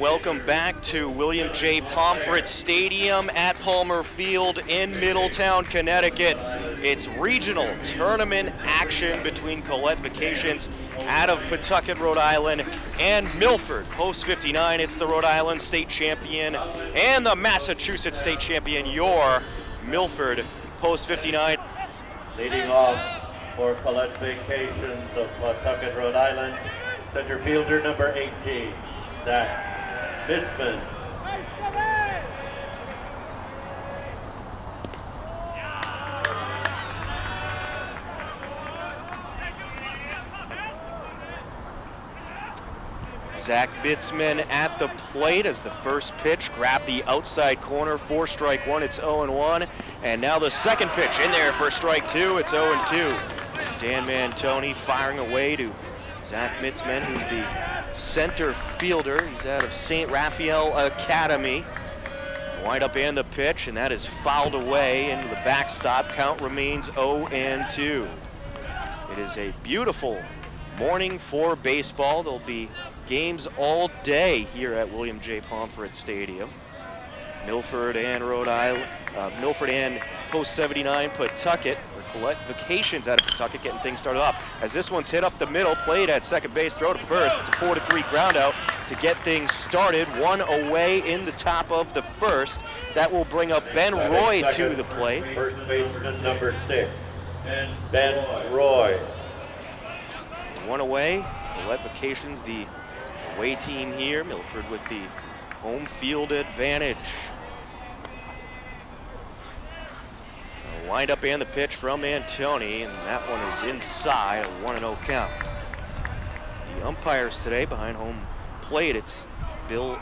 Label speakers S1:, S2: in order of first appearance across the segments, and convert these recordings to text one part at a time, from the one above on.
S1: welcome back to William J. Pomfret Stadium at Palmer Field in Middletown, Connecticut. It's regional tournament action between Colette Vacations out of Pawtucket, Rhode Island, and Milford, Post 59. It's the Rhode Island state champion and the Massachusetts state champion, your Milford, Post 59.
S2: Leading off for Colette Vacations of Pawtucket, Rhode Island, center fielder number 18, Zach Bitzman.
S1: Zach Bitzman at the plate as the first pitch grabbed the outside corner for strike one. It's 0-1, and now the second pitch in there for strike two. It's 0-2. It's Dan Mantoni firing away to Zach Bitzman, who's the center fielder. He's out of St. Raphael Academy. Wind up and the pitch, and that is fouled away into the backstop. Count remains 0-2. It is a beautiful morning for baseball. There'll be games all day here at William J. Pomfret Stadium. Milford and Rhode Island, Milford and Post 79 Pawtucket, or Colette Vacations out of Pawtucket, getting things started off. As this one's hit up the middle, played at second base, throw to first. It's a 4-3 ground out to get things started. One away in the top of the first. That will bring up Ben Roy to the plate.
S2: First baseman number 6, Ben Roy.
S1: One away. Colette Vacations, the away team here. Milford with the home field advantage. A wind up and the pitch from Antoni, and that one is inside, a 1-0 count. The umpires today behind home plate, it's Bill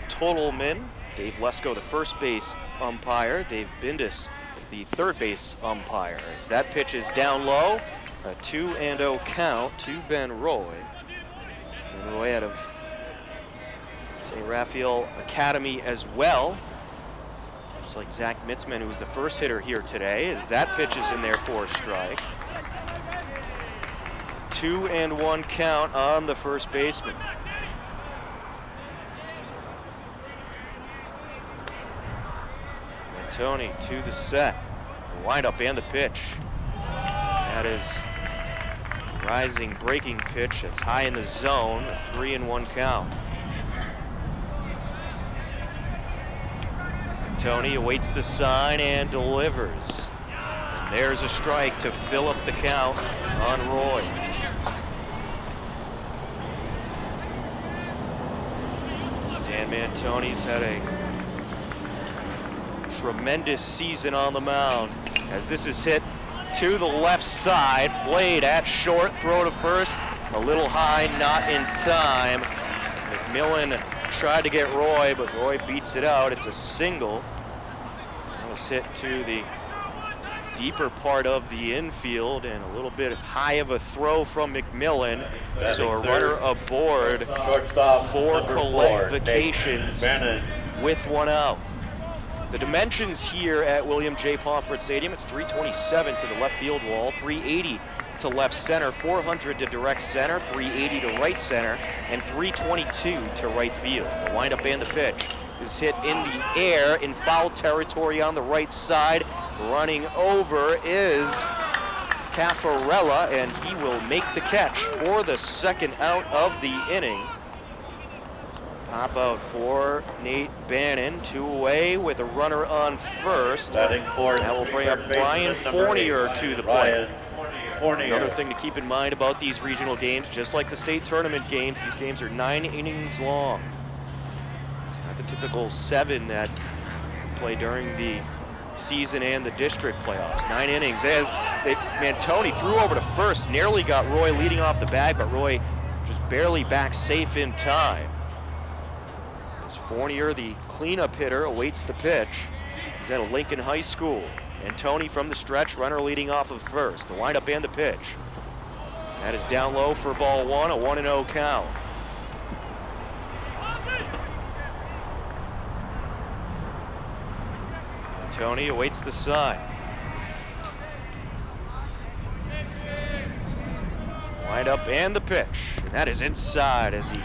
S1: Totalman, Dave Lesko, the first base umpire, Dave Bindus, the third base umpire. As that pitch is down low, a 2-0 count to Ben Roy. Ben Roy out of St. Raphael Academy as well. Just like Zach Bitzman, who was the first hitter here today, as that pitch is in there for a strike. 2-1 count on the first baseman. Antoni to the set. The windup and the pitch. That is rising breaking pitch. That's high in the zone. A 3-1 count. Tony awaits the sign and delivers. And there's a strike to fill up the count on Roy. Dan Mantoni's had a tremendous season on the mound as this is hit to the left side, played at short, throw to first, a little high, not in time. McMillan tried to get Roy, but Roy beats it out. It's a single. That was hit to the deeper part of the infield and a little bit high of a throw from McMillan. So a runner aboard for Colette Vacations with one out. The dimensions here at William J. Pomfret Stadium, it's 327 to the left field wall, 380 to left center, 400 to direct center, 380 to right center, and 322 to right field. The windup and the pitch is hit in the air in foul territory on the right side. Running over is Caffarella, and he will make the catch for the second out of the inning. Pop out for Nate Bannon, 2 away with a runner on first. That will bring up Brian Fournier to the plate. Another thing to keep in mind about these regional games, just like the state tournament games, these games are 9 innings long. It's not the typical 7 that play during the season and the district playoffs. 9 innings as Mantoni threw over to first, nearly got Roy leading off the bag, but Roy just barely back safe in time. As Fournier, the cleanup hitter, awaits the pitch. He's at a Lincoln High School. Antoni from the stretch, runner leading off of first. The windup and the pitch. That is down low for ball one, a 1-0 count. Antoni awaits the sign. Wind up and the pitch. And that is inside as he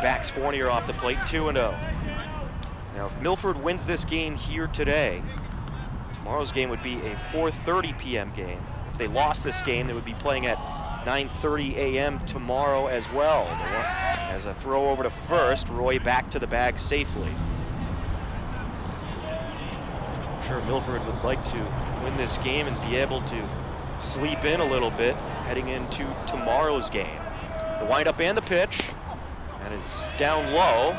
S1: backs Fournier off the plate, 2-0. Now, if Milford wins this game here today, tomorrow's game would be a 4:30 p.m. game. If they lost this game, they would be playing at 9:30 a.m. tomorrow as well. As a throw over to first, Roy back to the bag safely. I'm sure Milford would like to win this game and be able to sleep in a little bit heading into tomorrow's game. The windup and the pitch, and is down low.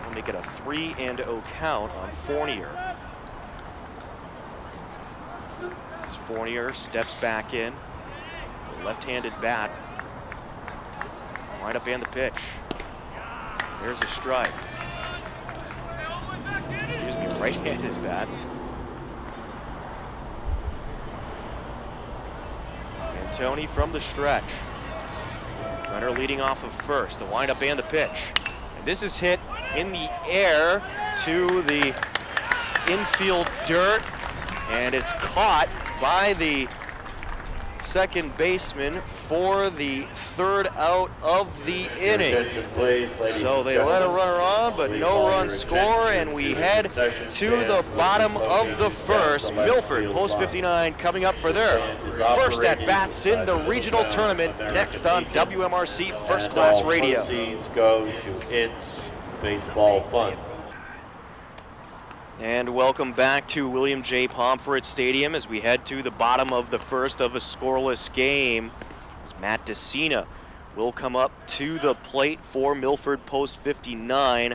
S1: We'll make it a 3-0 count on Fournier. As Fournier steps back in, left-handed bat. Windup and the pitch. There's a strike. Excuse me, right-handed bat. And Tony from the stretch. Runner leading off of first. The windup and the pitch. And this is hit in the air to the infield dirt, and it's caught by the second baseman for the third out of the inning. So they let a runner on, but no run score, and we head to the bottom of the first. Milford, post 59, coming up for their first at-bats in the regional tournament, next on WMRC First Class Radio.
S2: Go to It's Baseball Fun.
S1: And welcome back to William J. Pomfret Stadium as we head to the bottom of the first of a scoreless game. As Matt DeCina will come up to the plate for Milford post 59.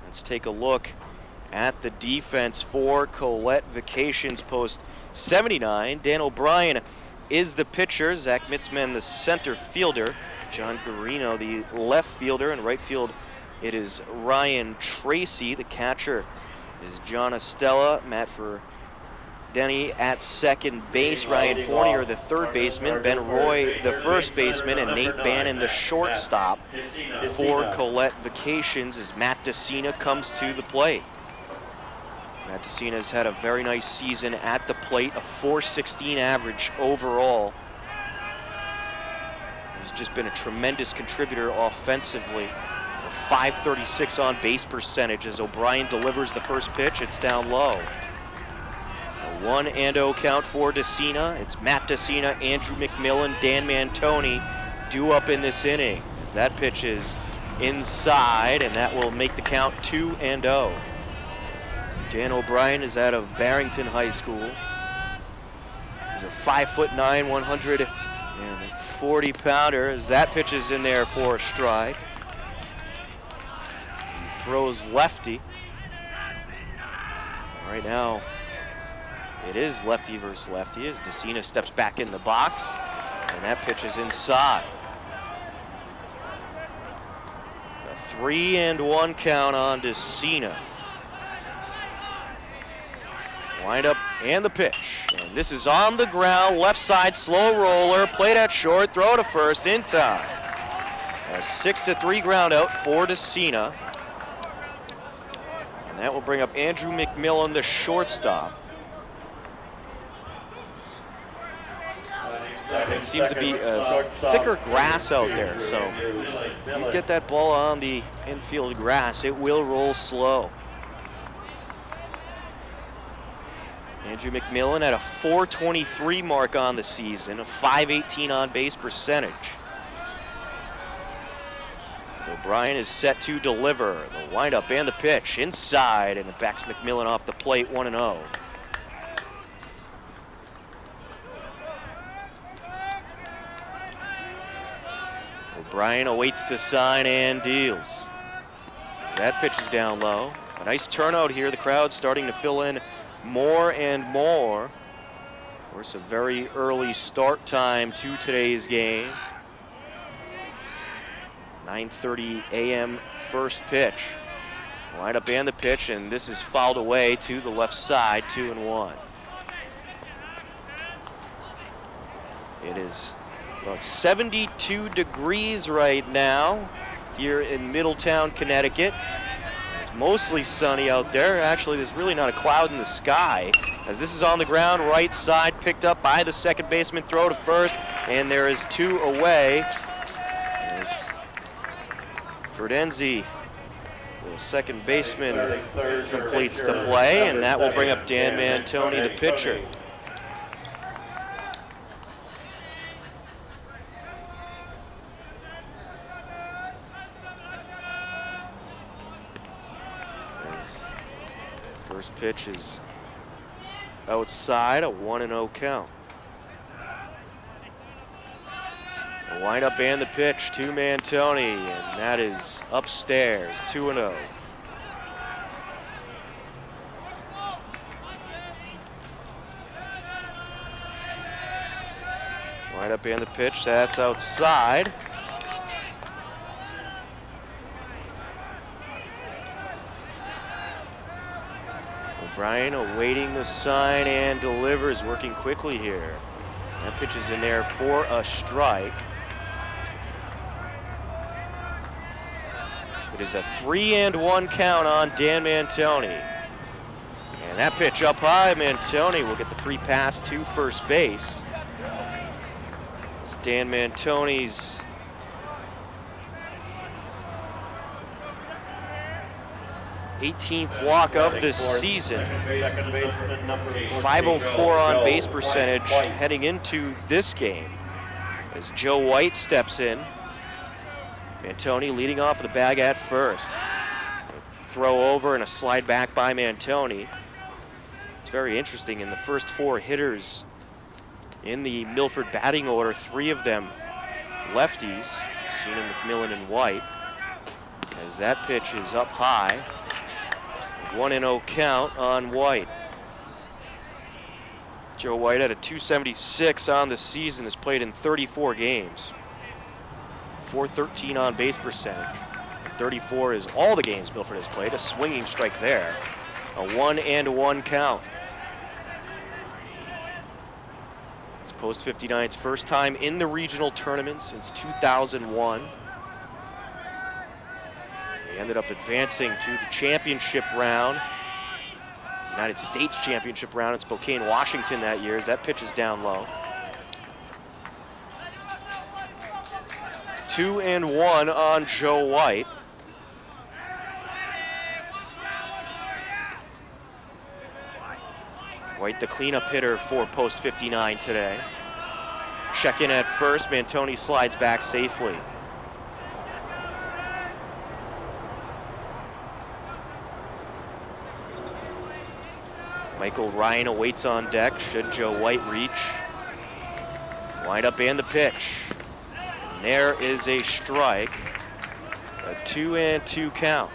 S1: Let's take a look at the defense for Colette Vacations post 79. Dan O'Brien is the pitcher, Zach Mitzman the center fielder, John Garino the left fielder, and right field it is Ryan Tracy. The catcher is John Estella. Matt Denny at second base, Ryan Fournier the third baseman, Ben Roy the first baseman, and Nate Bannon the shortstop for Colette Vacations as Matt DeCina comes to the plate. Matt DeCina has had a very nice season at the plate, a .416 average overall. He's just been a tremendous contributor offensively. A .536 on base percentage as O'Brien delivers the first pitch. It's down low. A 1-0 count for DeCina. It's Matt DeCina, Andrew McMillan, Dan Mantoni due up in this inning as that pitch is inside, and that will make the count 2-0. Dan O'Brien is out of Barrington High School. He's a 5'9", 140-pounder as that pitch is in there for a strike. Throws lefty. Right now, it is lefty versus lefty as DeCina steps back in the box, and that pitch is inside. A 3-1 count on DeCina. Wind up and the pitch, and this is on the ground, left side, slow roller, played at short, throw to first in time. A 6-3 ground out for DeCina. And that will bring up Andrew McMillan, the shortstop. It seems to be thicker grass out there, so if you get that ball on the infield grass, it will roll slow. Andrew McMillan at a .423 mark on the season, a .518 on base percentage. So O'Brien is set to deliver. The windup and the pitch inside, and it backs McMillan off the plate, 1-0. O'Brien awaits the sign and deals. That pitch is down low. A nice turnout here. The crowd starting to fill in more and more. Of course, a very early start time to today's game. 9:30 a.m. first pitch. Wind up and the pitch, and this is fouled away to the left side, 2-1. It is about 72 degrees right now here in Middletown, Connecticut. It's mostly sunny out there. Actually, there's really not a cloud in the sky, as this is on the ground, right side, picked up by the second baseman, throw to first, and there is two away. As Ferdenzi, the second baseman, completes the play, and that will bring up Dan Mantoni, the pitcher. His first pitch is outside, a 1-0 count. The windup and the pitch to Mantoni, and that is upstairs, 2-0. Windup and the pitch, that's outside. O'Brien awaiting the sign and delivers, working quickly here. That pitch is in there for a strike. It is a 3-1 count on Dan Mantoni. And that pitch up high, Mantoni will get the free pass to first base. It's Dan Mantoni's '18th walk of this season. 504 on base percentage heading into this game as Joe White steps in. Mantoni leading off the bag at first. Throw over and a slide back by Mantoni. It's very interesting. In the first 4 hitters in the Milford batting order, 3 of them lefties, Cena, McMillan, and White. As that pitch is up high. 1-0 count on White. Joe White had a .276 on the season, has played in 34 games. .413 on base percentage. 34 is all the games Milford has played. A swinging strike there. A 1-1 count. It's Post 59's first time in the regional tournament since 2001. They ended up advancing to the championship round, United States championship round in Spokane, Washington that year, as that pitch is down low. 2-1 on Joe White. White, the cleanup hitter for Post 59 today. Check in at first, Mantoni slides back safely. Michael Ryan awaits on deck should Joe White reach. Wind up and the pitch. And there is a strike. A 2-2 count.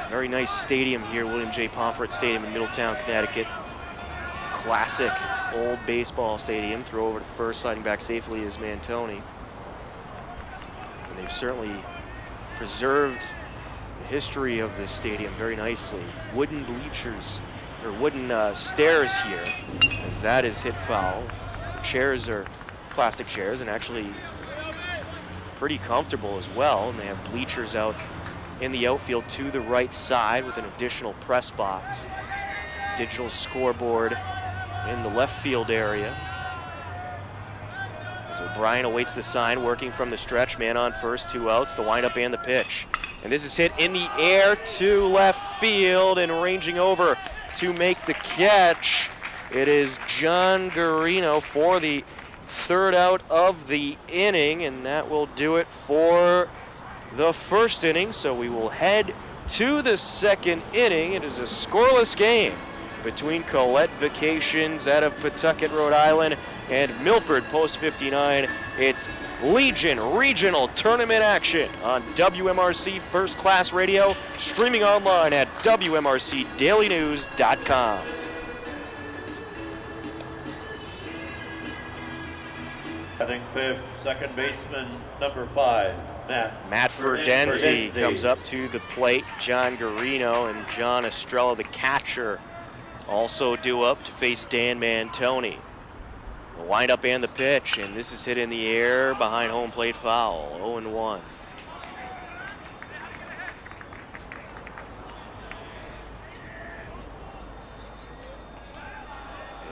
S1: Very nice stadium here, William J. Pomfret Stadium in Middletown, Connecticut. Classic old baseball stadium. Throw over to first, sliding back safely is Mantoni. And they've certainly preserved the history of this stadium very nicely. Wooden bleachers, or wooden stairs here, as that is hit foul. The chairs are plastic chairs and actually pretty comfortable as well. And they have bleachers out in the outfield to the right side with an additional press box. Digital scoreboard in the left field area. As O'Brien awaits the sign, working from the stretch, man on first, 2 outs, the windup and the pitch. And this is hit in the air to left field, and ranging over to make the catch. It is John Garino for the 3rd out of the inning, and that will do it for the first inning. So we will head to the 2nd inning. It is a scoreless game between Colette Vacations out of Pawtucket, Rhode Island, and Milford Post 59. It's Legion Regional Tournament action on WMRC First Class Radio, streaming online at WMRCDailyNews.com.
S2: Batting 5th, second baseman, number 5,
S1: Matt Ferdenzi comes up to the plate. John Garino and John Estrella, the catcher, also due up to face Dan Mantoni. The windup and the pitch, and this is hit in the air behind home plate foul. 0-1.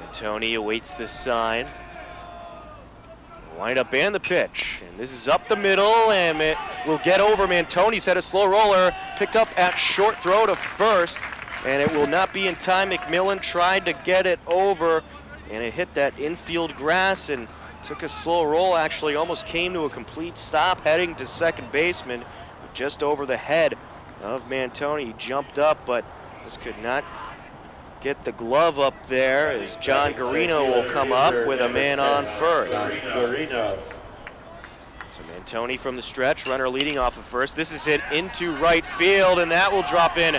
S1: Mantoni awaits the sign. Wind up and the pitch. And this is up the middle, and it will get over. Mantoni's had a slow roller, picked up at short throw to first, and it will not be in time. McMillan tried to get it over, and it hit that infield grass and took a slow roll, actually almost came to a complete stop heading to second baseman just over the head of Mantoni. He jumped up, but just could not get the glove up there as John Garino will come up with a man on first. So Mantoni from the stretch, runner leading off of first. This is hit into right field, and that will drop in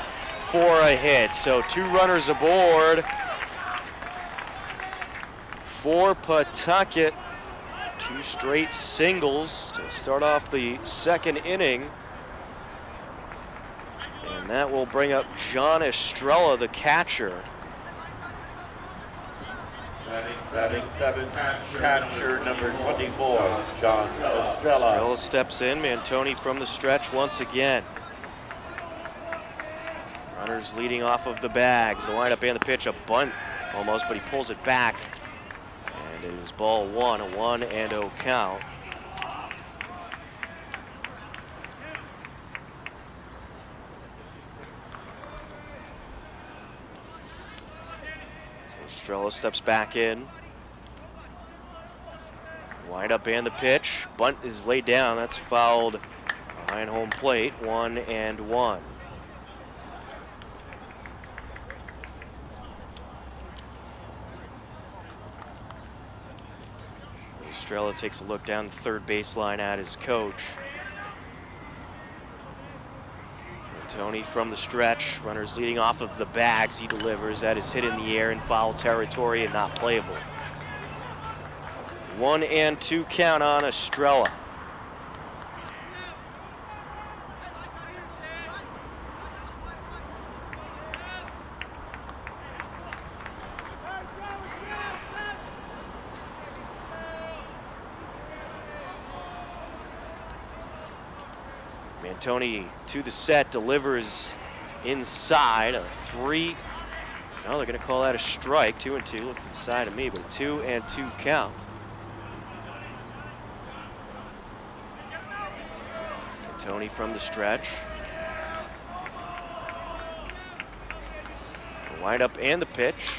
S1: for a hit. So 2 runners aboard for Pawtucket. 2 straight singles to start off the second inning. And that will bring up John Estrella, the catcher.
S2: Batting 7, catcher number 24, John Estrella.
S1: Estrella steps in, Mantoni from the stretch once again. Runners leading off of the bags. The windup and the pitch, a bunt almost, but he pulls it back. And it is ball 1, a 1-0 count. Estrella steps back in. Wind up and the pitch. Bunt is laid down. That's fouled behind home plate. 1-1. Estrella takes a look down the third baseline at his coach. Tony from the stretch, runners leading off of the bags. He delivers. That is hit in the air in foul territory and not playable. 1-2 count on Estrella. Mantoni to the set, delivers inside, a 3. No, they're going to call that a strike. 2-2, looked inside of me, but a 2-2 count. Mantoni from the stretch. The wind up and the pitch.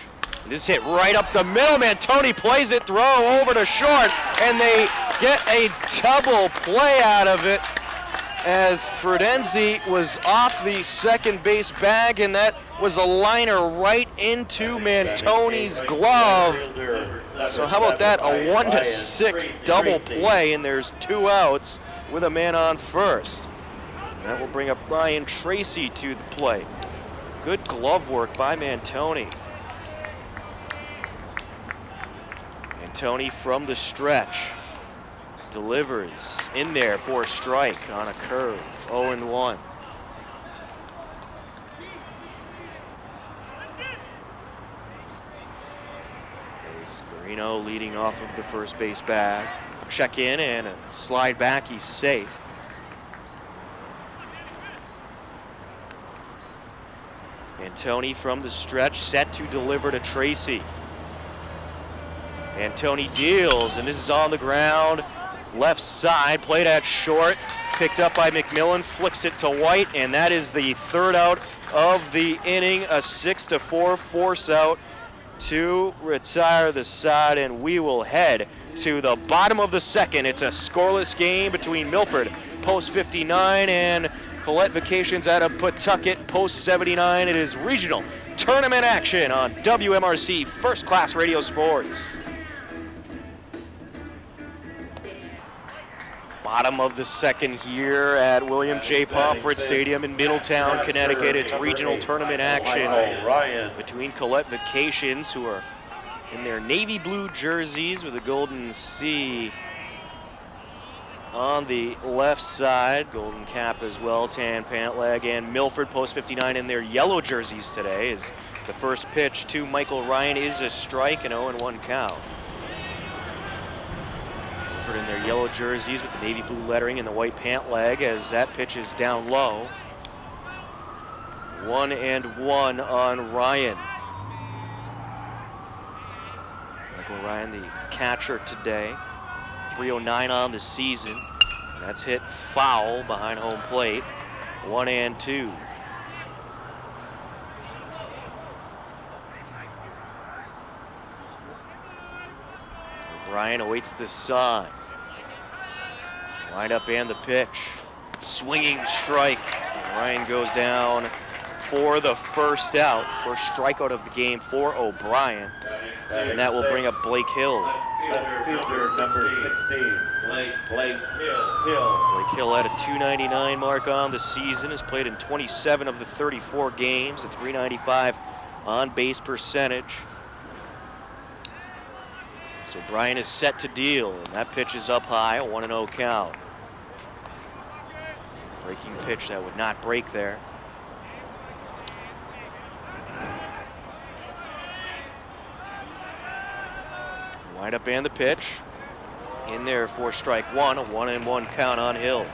S1: And this hit right up the middle. Mantoni plays it, throw over to short, and they get a double play out of it, as Fredenzi was off the second base bag, and that was a liner right into Mantoni's glove. So how about that, a 1-6 double play, and there's 2 outs with a man on first. And that will bring up Ryan Tracy to the plate. Good glove work by Mantoni. Mantoni from the stretch. Delivers in there for a strike on a curve, 0-1. As Garino leading off of the first base bag. Check in and a slide back, he's safe. Mantoni from the stretch, set to deliver to Tracy. Mantoni deals, and this is on the ground. Left side, played at short, picked up by McMillan, flicks it to White, and that is the 3rd out of the inning. A 6-4 force out to retire the side, and we will head to the bottom of the second. It's a scoreless game between Milford, post 59, and Colette Vacations out of Pawtucket, post 79. It is regional tournament action on WMRC First Class Radio Sports. Bottom of the second here at William J. Pomfret Stadium in Middletown, Connecticut. It's regional tournament action between Colette Vacations, who are in their navy blue jerseys with a golden C on the left side, golden cap as well, tan pant leg, and Milford post 59 in their yellow jerseys today. Is the first pitch to Michael Ryan is a strike, and 0-1 count. In their yellow jerseys with the navy blue lettering and the white pant leg, as that pitch is down low. 1-1 on Ryan. Michael Ryan, the catcher today. .309 on the season. That's hit foul behind home plate. 1-2. O'Brien awaits the sign. Wind up and the pitch. Swinging strike. Ryan goes down for the first out. First strikeout of the game for O'Brien. And that will bring up Blake Hill.
S2: Fielder number 16, Blake Hill.
S1: Blake Hill had a .299 mark on the season. Has played in 27 of the 34 games. A .395 on base percentage. So O'Brien is set to deal, and that pitch is up high, a 1-0 count. Breaking pitch that would not break there. Wind up and the pitch. In there for strike one, a 1-1 count on Hill.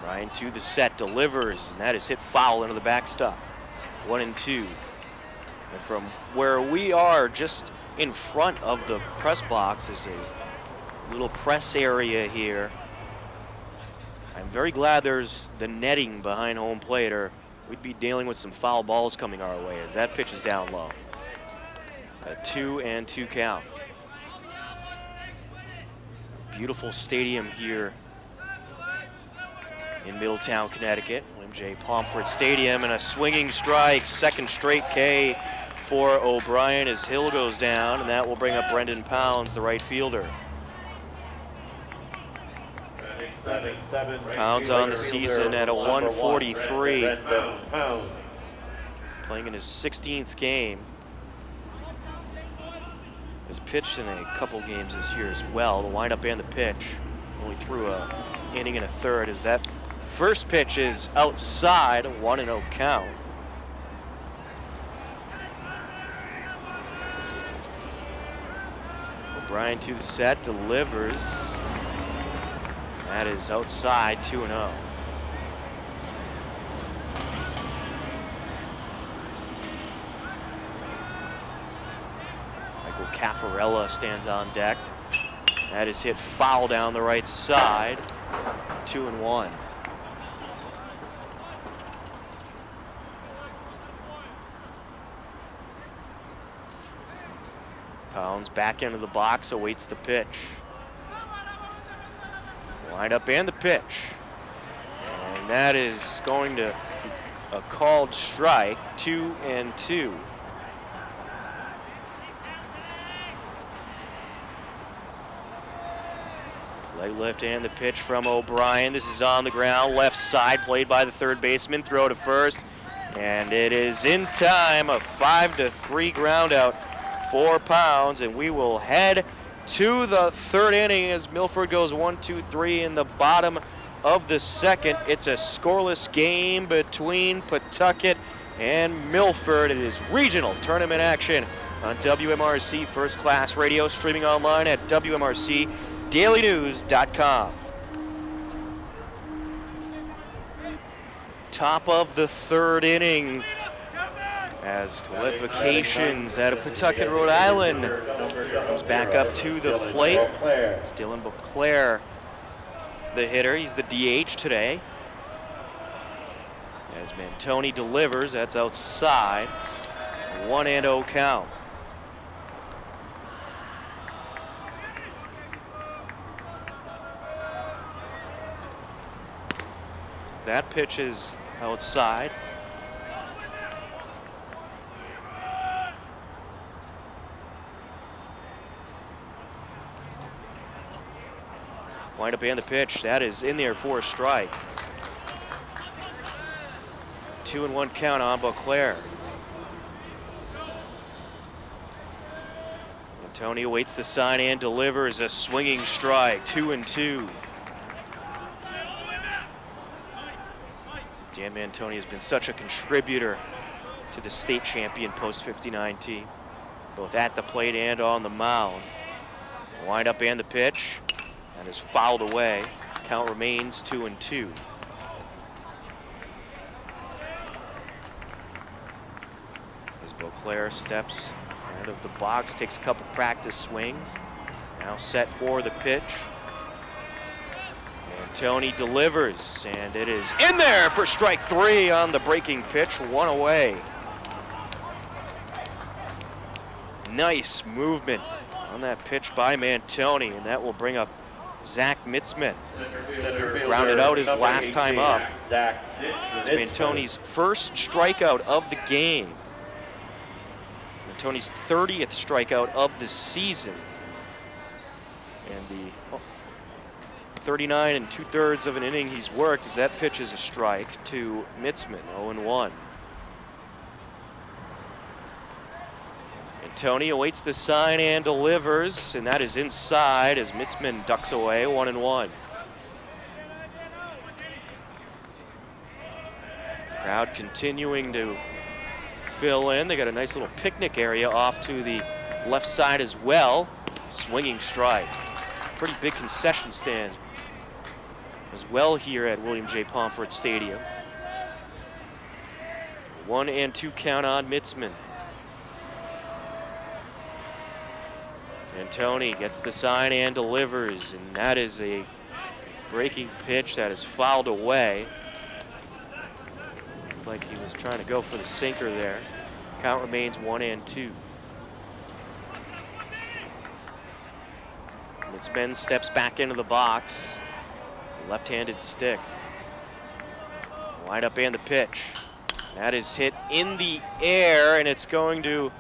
S1: Ryan to the set, delivers, and that is hit foul into the backstop. 1-2. And from where we are, just in front of the press box, is a little press area here. I'm very glad there's the netting behind home plate, or we'd be dealing with some foul balls coming our way as that pitch is down low. A 2-2 count. Beautiful stadium here in Middletown, Connecticut. J. Pomfret Stadium, and a swinging strike, second straight K for O'Brien as Hill goes down, and that will bring up Brendan Pounds, the right fielder. Pounds on the season at a 143, playing in his 16th game. Has pitched in a couple games this year as well. The windup and the pitch. Only threw a inning and a third as that first pitch is outside, a 1-0 count. O'Brien to the set, delivers. That is outside, 2-0. Michael Caffarella stands on deck. That is hit foul down the right side, 2-1. Pounds back into the box, awaits the pitch. Wind up and the pitch. And that is going to a called strike, 2-2. Leg lift and the pitch from O'Brien. This is on the ground, left side, played by the third baseman. Throw to first, and it is in time. A 5-3 ground out for Pounds, and we will head to the third inning as Milford goes 1-2-3 in the bottom of the second. It's a scoreless game between Pawtucket and Milford. It is regional tournament action on WMRC First Class Radio, streaming online at WMRCDailyNews.com. Top of the third inning as qualifications out of Pawtucket, Rhode Island comes back up to the plate. It's Dylan Beauclair, the hitter. He's the DH today. As Mantoni delivers, that's outside. 1-0 count. That pitch is outside. Wind up and the pitch. That is in there for a strike. 2-1 count on Beauclair. Tony awaits the sign and delivers a swinging strike. 2-2. Dan Mantoni has been such a contributor to the state champion post-59 team, both at the plate and on the mound. Wind up and the pitch. And is fouled away. Count remains 2-2. player steps out of the box, takes a couple practice swings. Now set for the pitch. And Tony delivers, and it is in there for strike 3 on the breaking pitch, 1 away. Nice movement on that pitch by Mantoni, and that will bring up Zach Mitzman. Grounded out his last time up. It's Mantoni's first strikeout of the game. Mantoni's 30th strikeout of the season. And the 39 2/3 of an inning he's worked as that pitch is a strike to Mitzman, 0-1. Tony awaits the sign and delivers, and that is inside as Mitzman ducks away, 1-1. Crowd continuing to fill in. They got a nice little picnic area off to the left side as well. Swinging strike. Pretty big concession stand as well here at William J. Pomfret Stadium. 1-2 count on Mitzman. And Tony gets the sign and delivers, and that is a breaking pitch that is fouled away. Looked like he was trying to go for the sinker there. Count remains 1-2. Mitzman steps back into the box. Left-handed stick. Wind up and the pitch. That is hit in the air, and it's going to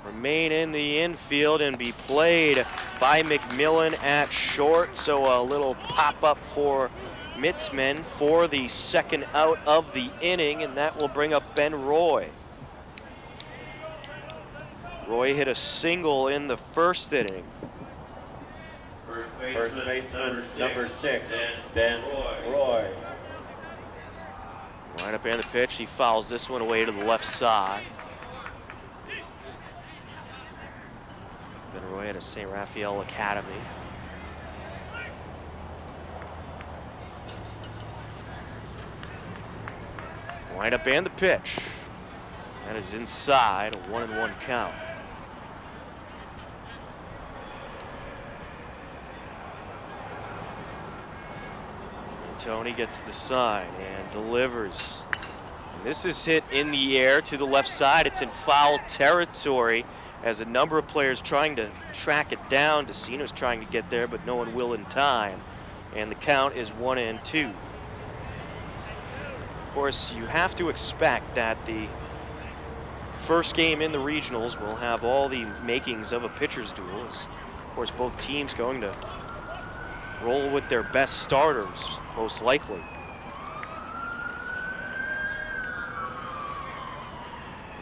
S1: remain in the infield and be played by McMillan at short. So a little pop-up for Mitzman for the second out of the inning, and that will bring up Ben Roy. Roy hit a single in the first inning.
S2: First baseman number 6, Ben Roy.
S1: Wind up and the pitch. He fouls this one away to the left side. Ben Roy at a St. Raphael Academy. Wind up and the pitch. That is inside, a 1-1 count. And Tony gets the sign and delivers. And this is hit in the air to the left side. It's in foul territory, as a number of players trying to track it down. DeCino's trying to get there, but no one will in time. And the count is 1-2. Of course, you have to expect that the first game in the regionals will have all the makings of a pitcher's duel. Of course, both teams going to roll with their best starters, most likely.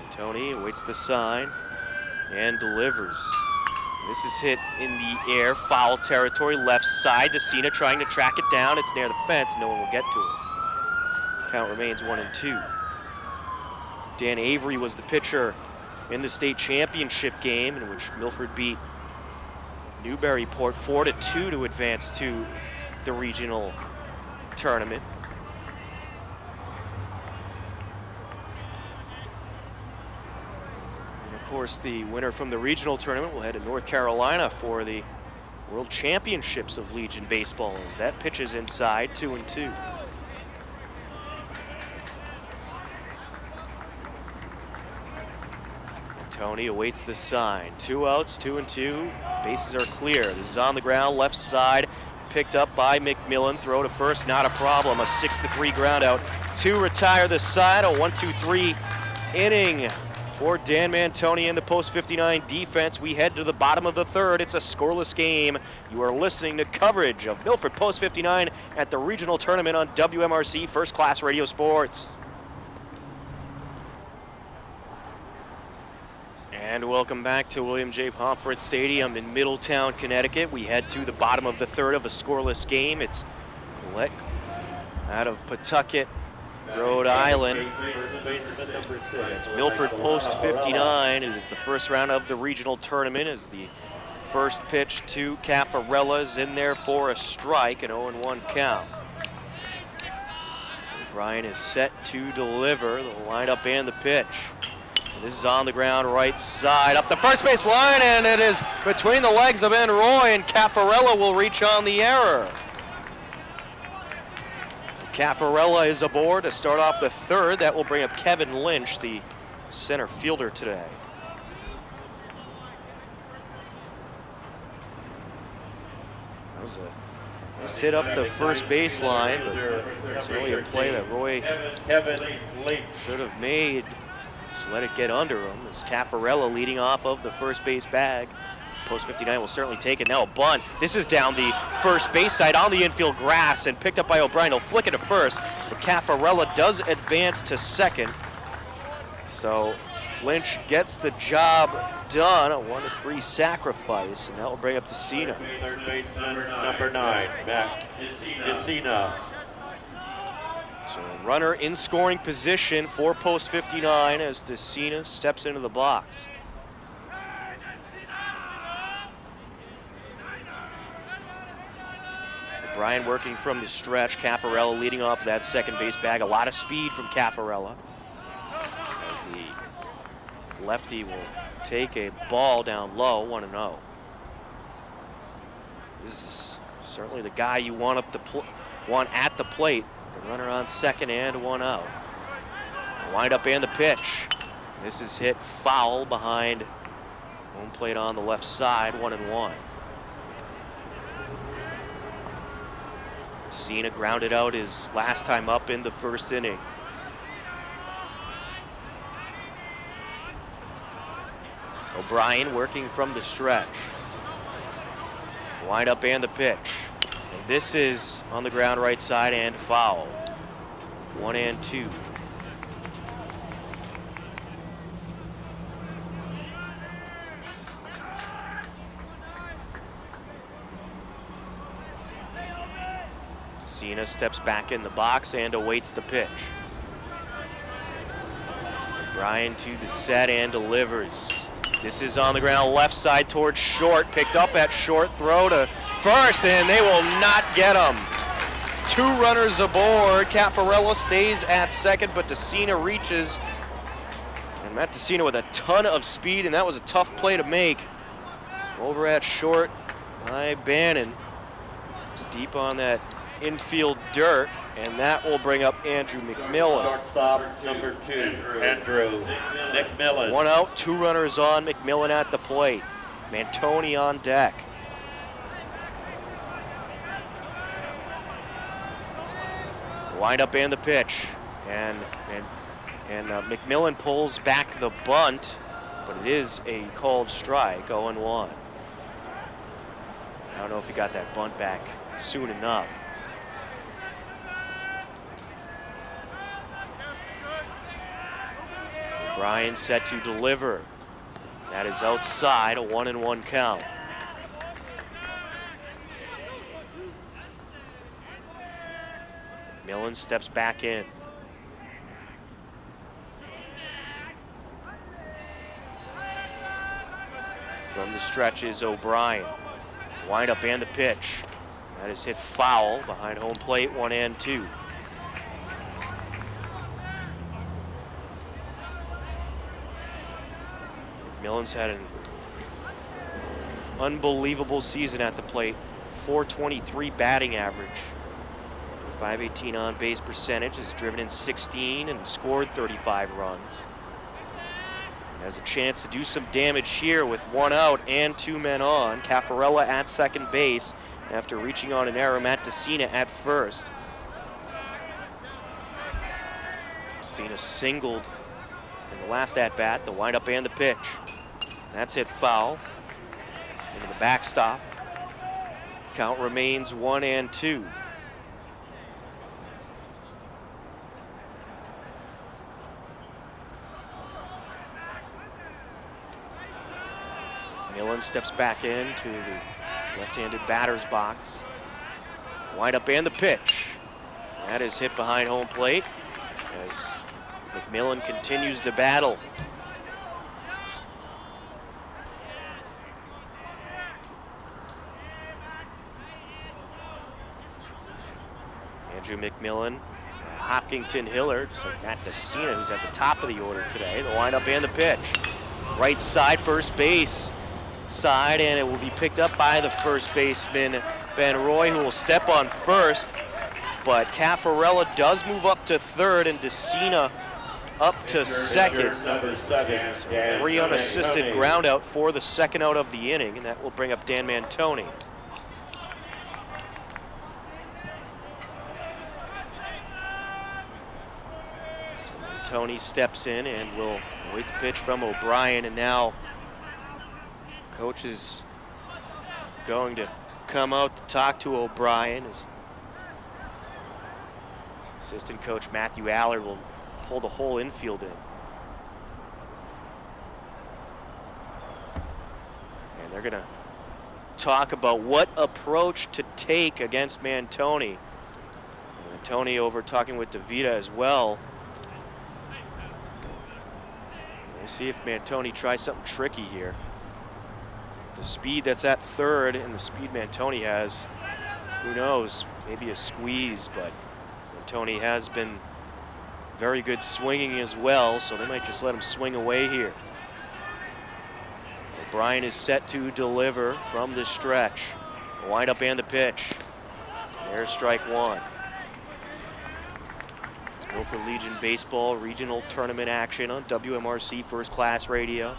S1: And Tony awaits the sign and delivers. This is hit in the air, foul territory, left side. DeCino trying to track it down. It's near the fence. No one will get to it. Count remains 1-2. Dan Avery was the pitcher in the state championship game in which Milford beat Newburyport 4-2 to advance to the regional tournament. Of course, the winner from the regional tournament will head to North Carolina for the World Championships of Legion Baseball, as that pitch is inside, 2-2. Tony awaits the sign. 2 outs, 2-2. Bases are clear. This is on the ground, left side, picked up by McMillan. Throw to first, not a problem. A 6-3 ground out to retire the side. A 1-2-3 inning for Dan Mantoni in the post 59 defense. We head to the bottom of the third. It's a scoreless game. You are listening to coverage of Milford post 59 at the regional tournament on WMRC First Class Radio Sports. And welcome back to William J. Pomfret Stadium in Middletown, Connecticut. We head to the bottom of the third of a scoreless game. It's let out of Pawtucket, Rhode Island. It's Milford post 59. It is the first round of the regional tournament as the first pitch to Caffarella is in there for a strike, an 0-1 count. So Brian is set to deliver the lineup and the pitch. This is on the ground, right side, up the first base line, and it is between the legs of Ben Roy, and Caffarella will reach on the error. So Caffarella is aboard to start off the third. That will bring up Kevin Lynch, the center fielder today. That was a nice hit up the first baseline, but it's really a play that Roy should have made. Just let it get under him. As Caffarella leading off of the first base bag. Post 59 will certainly take it. Now a bunt. This is down the first base side on the infield grass and picked up by O'Brien. He'll flick it to first, but Caffarella does advance to second. So Lynch gets the job done. A 1-3 sacrifice, and that will bring up Decina.
S2: Third baseman number 9, Matt Decina.
S1: So a runner in scoring position for post 59 as Decina steps into the box. O'Brien working from the stretch. Caffarella leading off of that second base bag. A lot of speed from Caffarella. As the lefty will take a ball down low, 1-0. This is certainly the guy you want at the plate. The runner on second and 1 out. Wind up and the pitch. This is hit foul behind home plate on the left side, 1-1. Cena grounded out his last time up in the first inning. O'Brien working from the stretch. Wind up and the pitch. And this is on the ground right side and foul. 1-2. Decina steps back in the box and awaits the pitch. O'Brien to the set and delivers. This is on the ground left side towards short. Picked up at short, throw to first, and they will not get him. 2 runners aboard. Caffarella stays at second, but Decina reaches. And Matt Decina with a ton of speed, and that was a tough play to make. Over at short by Bannon. Just deep on that infield dirt, and that will bring up Andrew McMillan.
S2: Shortstop number 2, Andrew McMillan.
S1: 1 out, 2 runners on. McMillan at the plate. Mantoni on deck. The windup and the pitch, and McMillan pulls back the bunt, but it is a called strike. 0-1. I don't know if he got that bunt back soon enough. O'Brien set to deliver. That is outside, a 1-1 count. Millen steps back in. From the stretch is O'Brien. Wind up and the pitch. That is hit foul behind home plate, 1-2. Millen's had an unbelievable season at the plate. .423 batting average. .518 on base percentage, has driven in 16 and scored 35 runs. Has a chance to do some damage here with 1 out and 2 men on. Caffarella at second base after reaching on an error. Matt Decina at first. Decina singled in the last at-bat, the windup and the pitch. That's hit foul into the backstop. Count remains 1-2. Millen steps back into the left-handed batter's box. Wind up and the pitch. That is hit behind home plate as McMillan continues to battle. Andrew McMillan, Hopkinton Hiller, just like Matt Decina, who's at the top of the order today. The windup and the pitch. Right side, first base side, and it will be picked up by the first baseman, Ben Roy, who will step on first. But Caffarella does move up to third, and Decina up to second.
S2: Number 7, Dan
S1: 3 unassisted
S2: Mantoni.
S1: ground out for the second out of the inning, and that will bring up Dan Mantoni. So Mantoni steps in and will wait the pitch from O'Brien, and now coach is going to come out to talk to O'Brien. As assistant coach Matthew Allard will pull the whole infield in. And they're going to talk about what approach to take against Mantoni. Mantoni over talking with DeVita as well. We'll see if Mantoni tries something tricky here. The speed that's at third and the speed Mantoni has, who knows, maybe a squeeze, but Mantoni has been very good swinging as well, so they might just let him swing away here. O'Brien is set to deliver from the stretch. The windup and the pitch. There's strike one. It's Milford Legion Baseball Regional Tournament action on WMRC First Class Radio.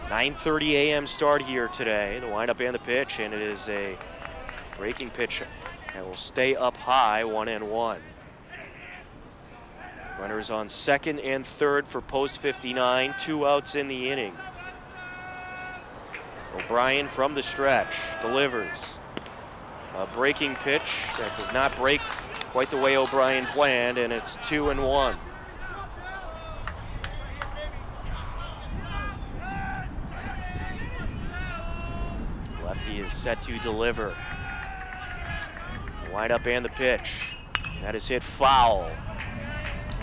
S1: 9:30 a.m. start here today. The windup and the pitch, and it is a breaking pitch that will stay up high, 1-1. Runners on second and third for post 59, 2 outs in the inning. O'Brien from the stretch delivers. A breaking pitch that does not break quite the way O'Brien planned, and it's 2-1. Lefty is set to deliver. Windup and the pitch. That is hit foul.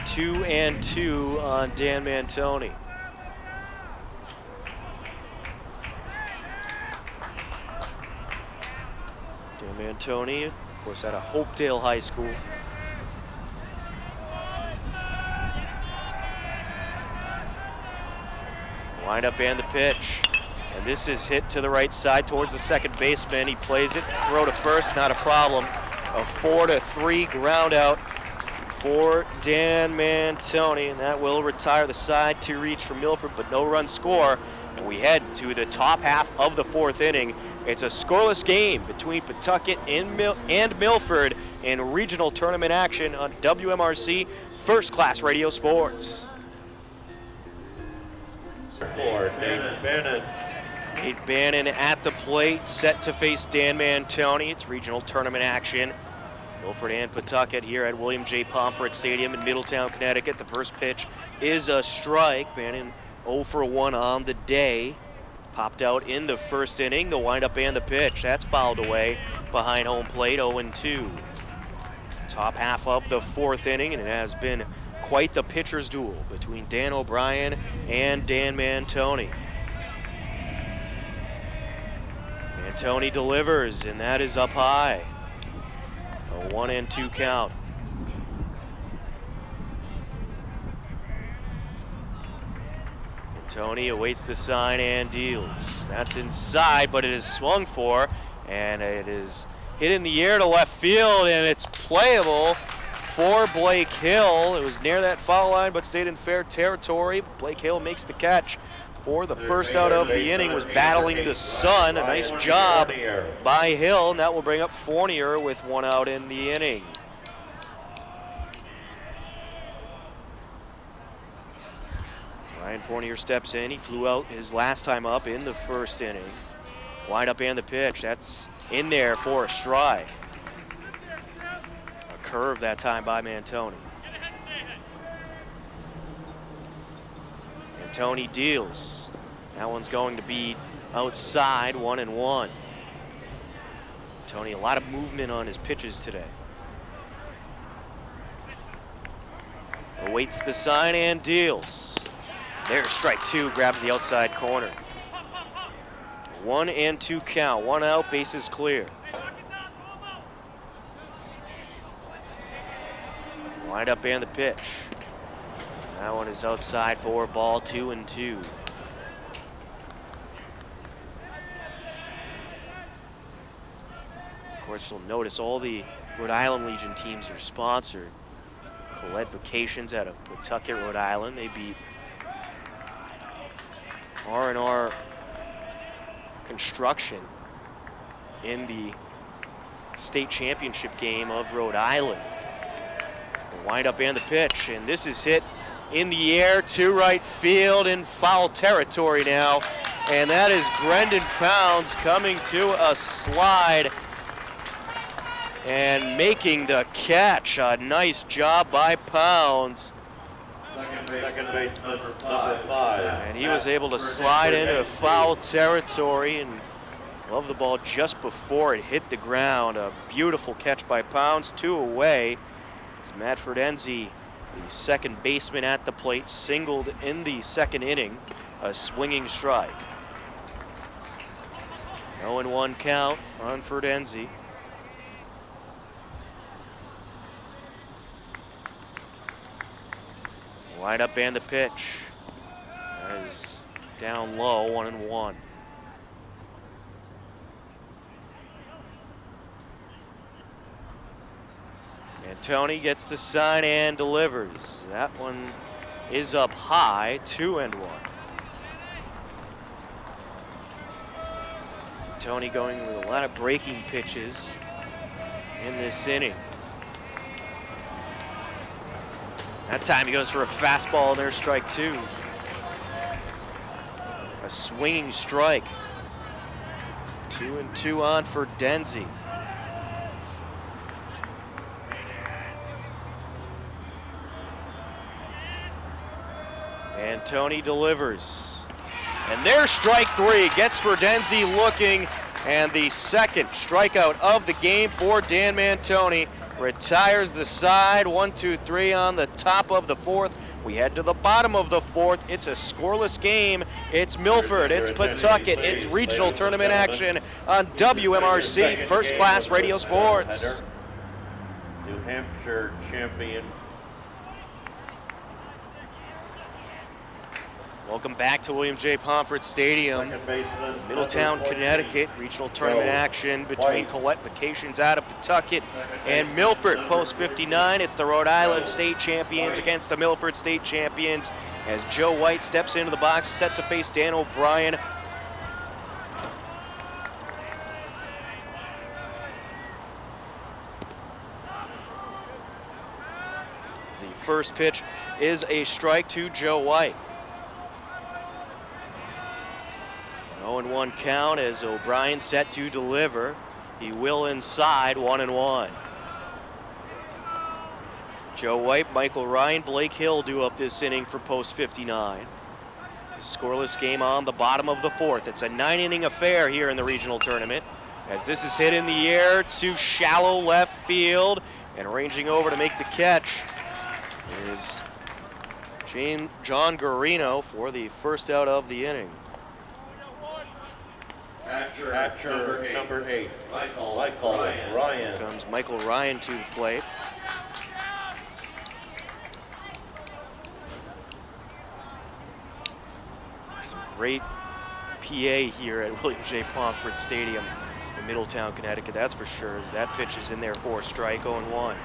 S1: 2-2 on Dan Mantoni. Dan Mantoni, of course, out of Hopedale High School. Windup and the pitch. And this is hit to the right side towards the second baseman. He plays it, throw to first, not a problem. A 4-3 ground out for Dan Mantoni, and that will retire the side to reach for Milford, but no run score. And we head to the top half of the fourth inning. It's a scoreless game between Pawtucket and Milford in regional tournament action on WMRC First Class Radio Sports.
S2: For Nate Bannon.
S1: Nate Bannon at the plate, set to face Dan Mantoni. It's regional tournament action. Milford and Pawtucket here at William J. Pomfret Stadium in Middletown, Connecticut. The first pitch is a strike. Bannon 0 for 1 on the day. Popped out in the first inning. The windup and the pitch. That's fouled away behind home plate, 0-2. Top half of the fourth inning, and it has been quite the pitcher's duel between Dan O'Brien and Dan Mantoni. Mantoni delivers, and that is up high. A 1-2 count. Mantoni awaits the sign and deals. That's inside, but it is swung for, and it is hit in the air to left field, and it's playable for Blake Hill. It was near that foul line, but stayed in fair territory. Blake Hill makes the catch for the first out of the inning, was battling the sun. A nice job by Hill, and that will bring up Fournier with 1 out in the inning. So Ryan Fournier steps in. He flew out his last time up in the first inning. Wind up and the pitch. That's in there for a strike. A curve that time by Mantoni. Mantoni deals. That one's going to be outside, 1-1. Tony, a lot of movement on his pitches today. Awaits the sign and deals. There's strike two, grabs the outside corner. 1-2 count, 1 out, bases clear. Wind up and the pitch. That one is outside for ball 2-2. Of course, you'll notice all the Rhode Island Legion teams are sponsored. Colette Vacations out of Pawtucket, Rhode Island. They beat R&R Construction in the state championship game of Rhode Island. The wind up and the pitch, and this is hit in the air to right field in foul territory now. And that is Brendan Pounds coming to a slide and making the catch. A nice job by Pounds.
S2: Second base number 5.
S1: And he was able to slide into foul territory and love the ball just before it hit the ground. A beautiful catch by Pounds, 2 away. As Matt Ferdenzi, the second baseman at the plate, singled in the second inning, a swinging strike. 0-1 count on Ferdenzi. Wind up and the pitch. That is down low, 1-1. And Tony gets the sign and delivers. That one is up high, 2-1. Tony going with a lot of breaking pitches in this inning. That time he goes for a fastball and there's strike 2. A swinging strike. 2-2 on for Denzi. And Tony delivers. And there's strike 3. Gets Ferdenzi looking. And the second strikeout of the game for Dan Mantoni. Retires the side. 1-2-3 on the top of the 4th. We head to the bottom of the 4th. It's a scoreless game. It's Milford, it's Pawtucket, it's regional tournament action on WMRC First Class Radio Sports.
S2: New Hampshire champion.
S1: Welcome back to William J. Pomfret Stadium. Middletown, Connecticut, regional tournament action between Colette Vacations out of Pawtucket and Milford. Post 59, it's the Rhode Island State Champions against the Milford State Champions as Joe White steps into the box, set to face Dan O'Brien. The first pitch is a strike to Joe White. 0-1 count as O'Brien set to deliver. He will inside, 1-1. Joe White, Michael Ryan, Blake Hill due up this inning for post 59. Scoreless game on the bottom of the 4th. It's a 9-inning affair here in the regional tournament as this is hit in the air to shallow left field, and ranging over to make the catch is John Garino for the first out of the inning.
S2: Catcher number 8, Michael Ryan.
S1: Comes Michael Ryan to the plate. Some great PA here at William J. Pomfret Stadium in Middletown, Connecticut, that's for sure, as that pitch is in there for a strike, 0-1.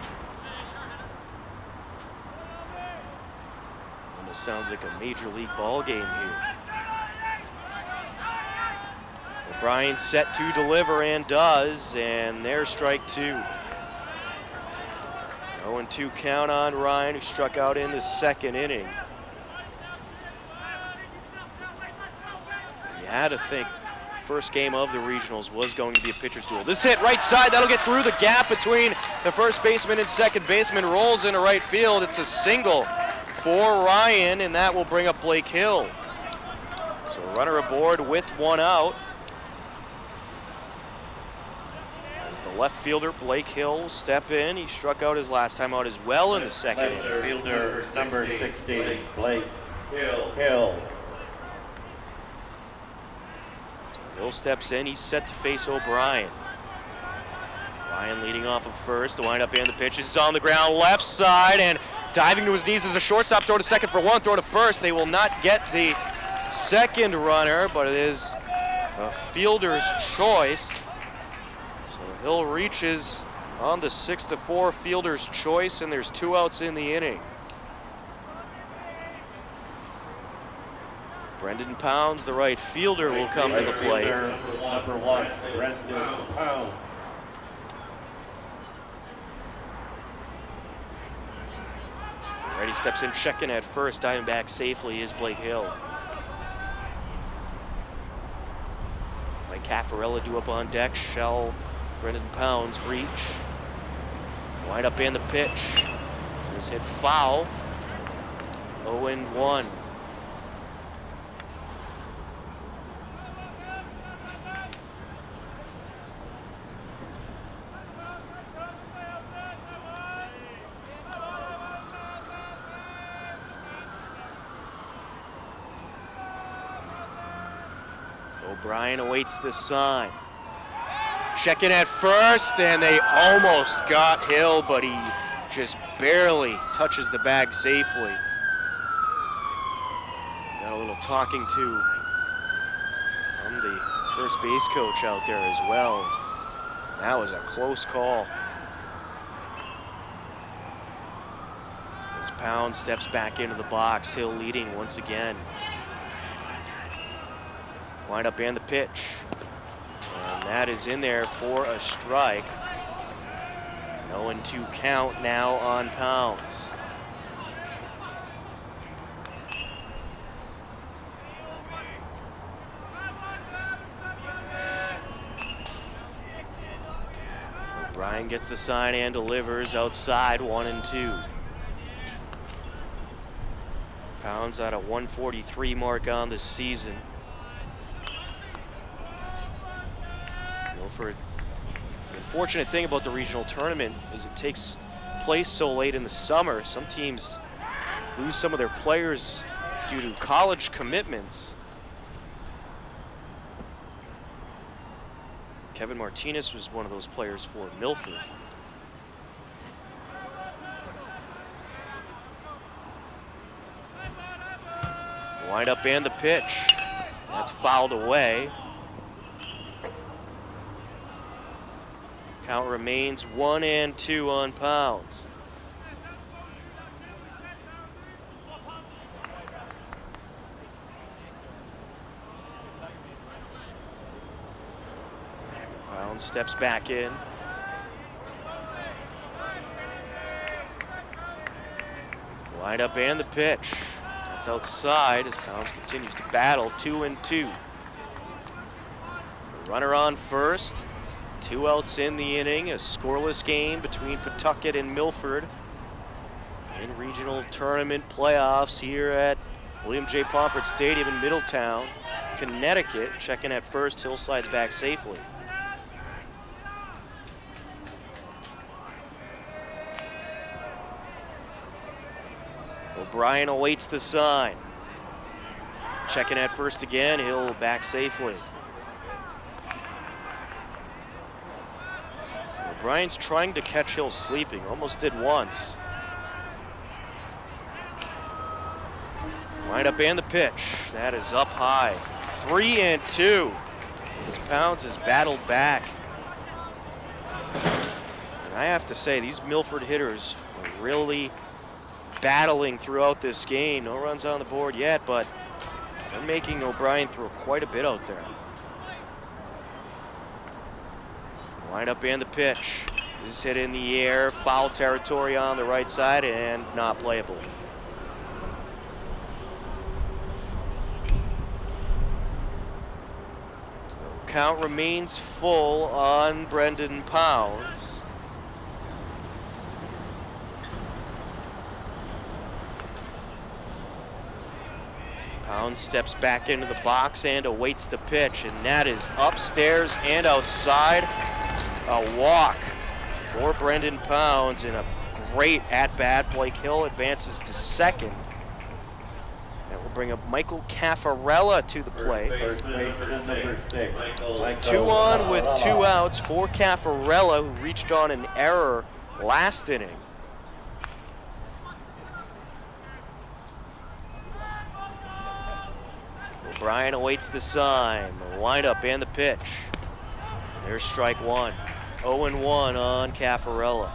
S1: Almost sounds like a major league ball game here. O'Brien set to deliver and does, and there's strike 2. 0-2 count on Ryan, who struck out in the second inning. You had to think first game of the regionals was going to be a pitcher's duel. This hit right side, that'll get through the gap between the first baseman and second baseman, rolls into right field. It's a single for Ryan, and that will bring up Blake Hill. So runner aboard with 1 out. As the left fielder, Blake Hill, will step in. He struck out his last time out as well in the second inning.
S2: Left fielder number 16, Blake Hill.
S1: So Hill steps in. He's set to face O'Brien. Ryan leading off of first. The windup and the pitch is on the ground, left side, and diving to his knees as a shortstop. Throw to second for one, throw to first. They will not get the second runner, but it is a fielder's choice. So Hill reaches on the 6-4 fielder's choice, and there's 2 outs in the inning. Brendan Pounds, the right fielder, will come to the plate.
S2: Number 1, Brendan Pounds.
S1: Ready steps in, checking at first, diving back safely is Blake Hill. Mike Caffarella due up on deck. Shall Brendan Pounds reach? Wind up and the pitch. It was hit foul. 0-1. O'Brien awaits the sign. Checking at first, and they almost got Hill, but he just barely touches the bag safely. Got a little talking to from the first base coach out there as well. That was a close call. As Pound steps back into the box, Hill leading once again. Wind up and the pitch. And that is in there for a strike. 0-2 count now on Pounds. O'Brien gets the sign and delivers outside, 1-2. Pounds at a 143 mark on the season. Milford. The unfortunate thing about the regional tournament is it takes place so late in the summer. Some teams lose some of their players due to college commitments. Kevin Martinez was one of those players for Milford. Wind up and the pitch. That's fouled away. Count remains 1-2 on Pounds. Pounds steps back in. Wind up and the pitch. That's outside as Pounds continues to battle. 2-2. Runner on first. 2 outs in the inning, a scoreless game between Pawtucket and Milford in regional tournament playoffs here at William J. Pomfret Stadium in Middletown, Connecticut. Checking at first, Hill slides back safely. O'Brien awaits the sign. Checking at first again, Hill back safely. O'Brien's trying to catch Hill sleeping, almost did once. Wind up and the pitch. That is up high. 3-2. As Pounds has battled back. And I have to say, these Milford hitters are really battling throughout this game. No runs on the board yet, but they're making O'Brien throw quite a bit out there. Wind up and the pitch. This is hit in the air, foul territory on the right side, and not playable. So count remains full on Brendan Pounds. Pounds steps back into the box and awaits the pitch, and that is upstairs and outside. A walk for Brendan Pounds in a great at-bat. Blake Hill advances to second. That will bring bring up Michael Caffarella to the plate.
S2: First baseman number 6.
S1: 2 on with 2 outs for Caffarella, who reached on an error last inning. O'Brien awaits the sign, the windup and the pitch. There's strike 1. 0-1 on Caffarella.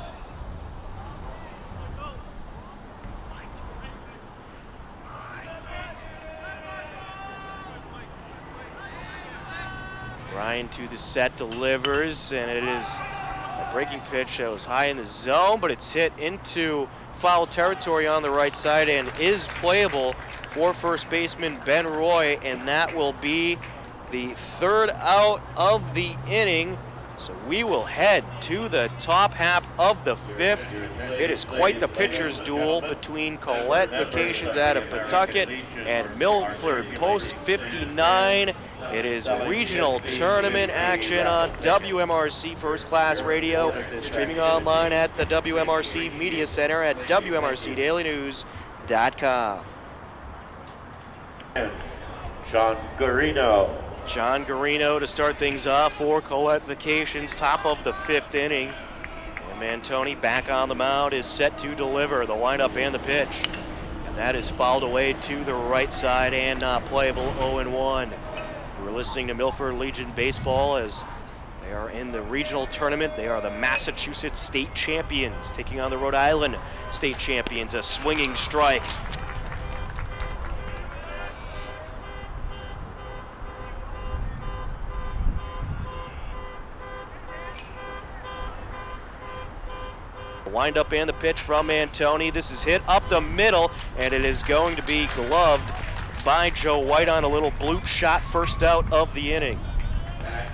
S1: Bryan to the set, delivers, and it is a breaking pitch that was high in the zone, but it's hit into foul territory on the right side and is playable for first baseman Ben Roy, and that will be the 3rd out of the inning. So we will head to the top half of the 5th. It is quite the pitcher's duel between Colette Vacations out of Pawtucket and Milford Post 59. It is regional tournament action on WMRC First Class Radio, streaming online at the WMRC Media Center at WMRCDailyNews.com.
S2: John Garino.
S1: John Garino to start things off for Colette Vacations, top of the 5th inning. And Mantoni back on the mound is set to deliver the windup and the pitch. And that is fouled away to the right side and not playable, 0-1. We're listening to Milford Legion Baseball as they are in the regional tournament. They are the Massachusetts state champions, taking on the Rhode Island state champions. A swinging strike. Wind up and the pitch from Mantoni. This is hit up the middle, and it is going to be gloved by Joe White on a little bloop shot, first out of the inning.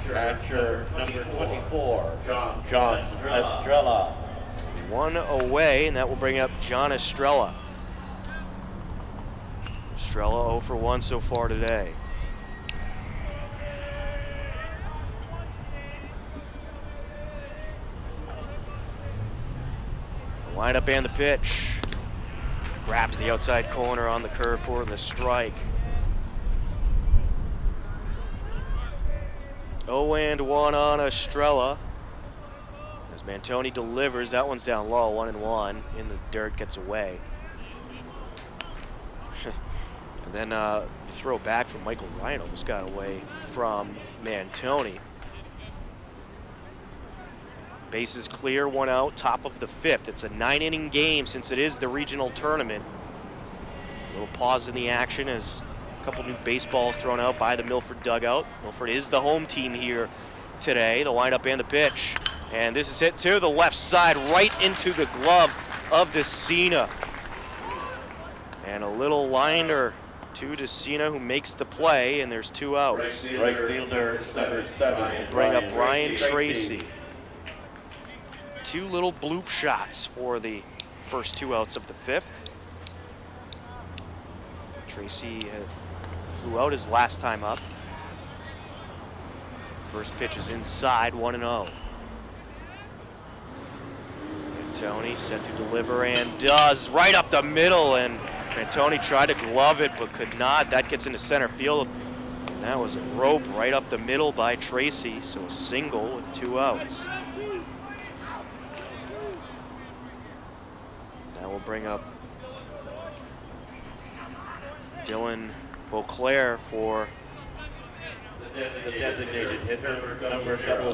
S2: Catcher number 24, John Estrella.
S1: 1 away, and that will bring up John Estrella. Estrella 0 for 1 so far today. Wind up and the pitch. Grabs the outside corner on the curve for the strike. 0-1 on Estrella. As Mantoni delivers, that one's down low, 1-1. In the dirt, gets away. And then the throw back from Michael Ryan almost got away from Mantoni. Bases clear, 1 out, top of the 5th. It's a 9-inning game since it is the regional tournament. A little pause in the action as a couple new baseballs thrown out by the Milford dugout. Milford is the home team here today. The windup and the pitch. And this is hit to the left side, right into the glove of DeCina. And a little liner to DeCina, who makes the play, and there's 2 outs.
S2: Right fielder number 7.
S1: Bring up Brian Tracy. 2 little bloop shots for the first 2 outs of the 5th. Tracy flew out his last time up. First pitch is inside, 1-0. Mantoni set to deliver and does, right up the middle, and Mantoni tried to glove it but could not. That gets into center field. And that was a rope right up the middle by Tracy, so a single with 2 outs. We'll bring up Dylan Beauclair for
S2: the designated hitter, number 00.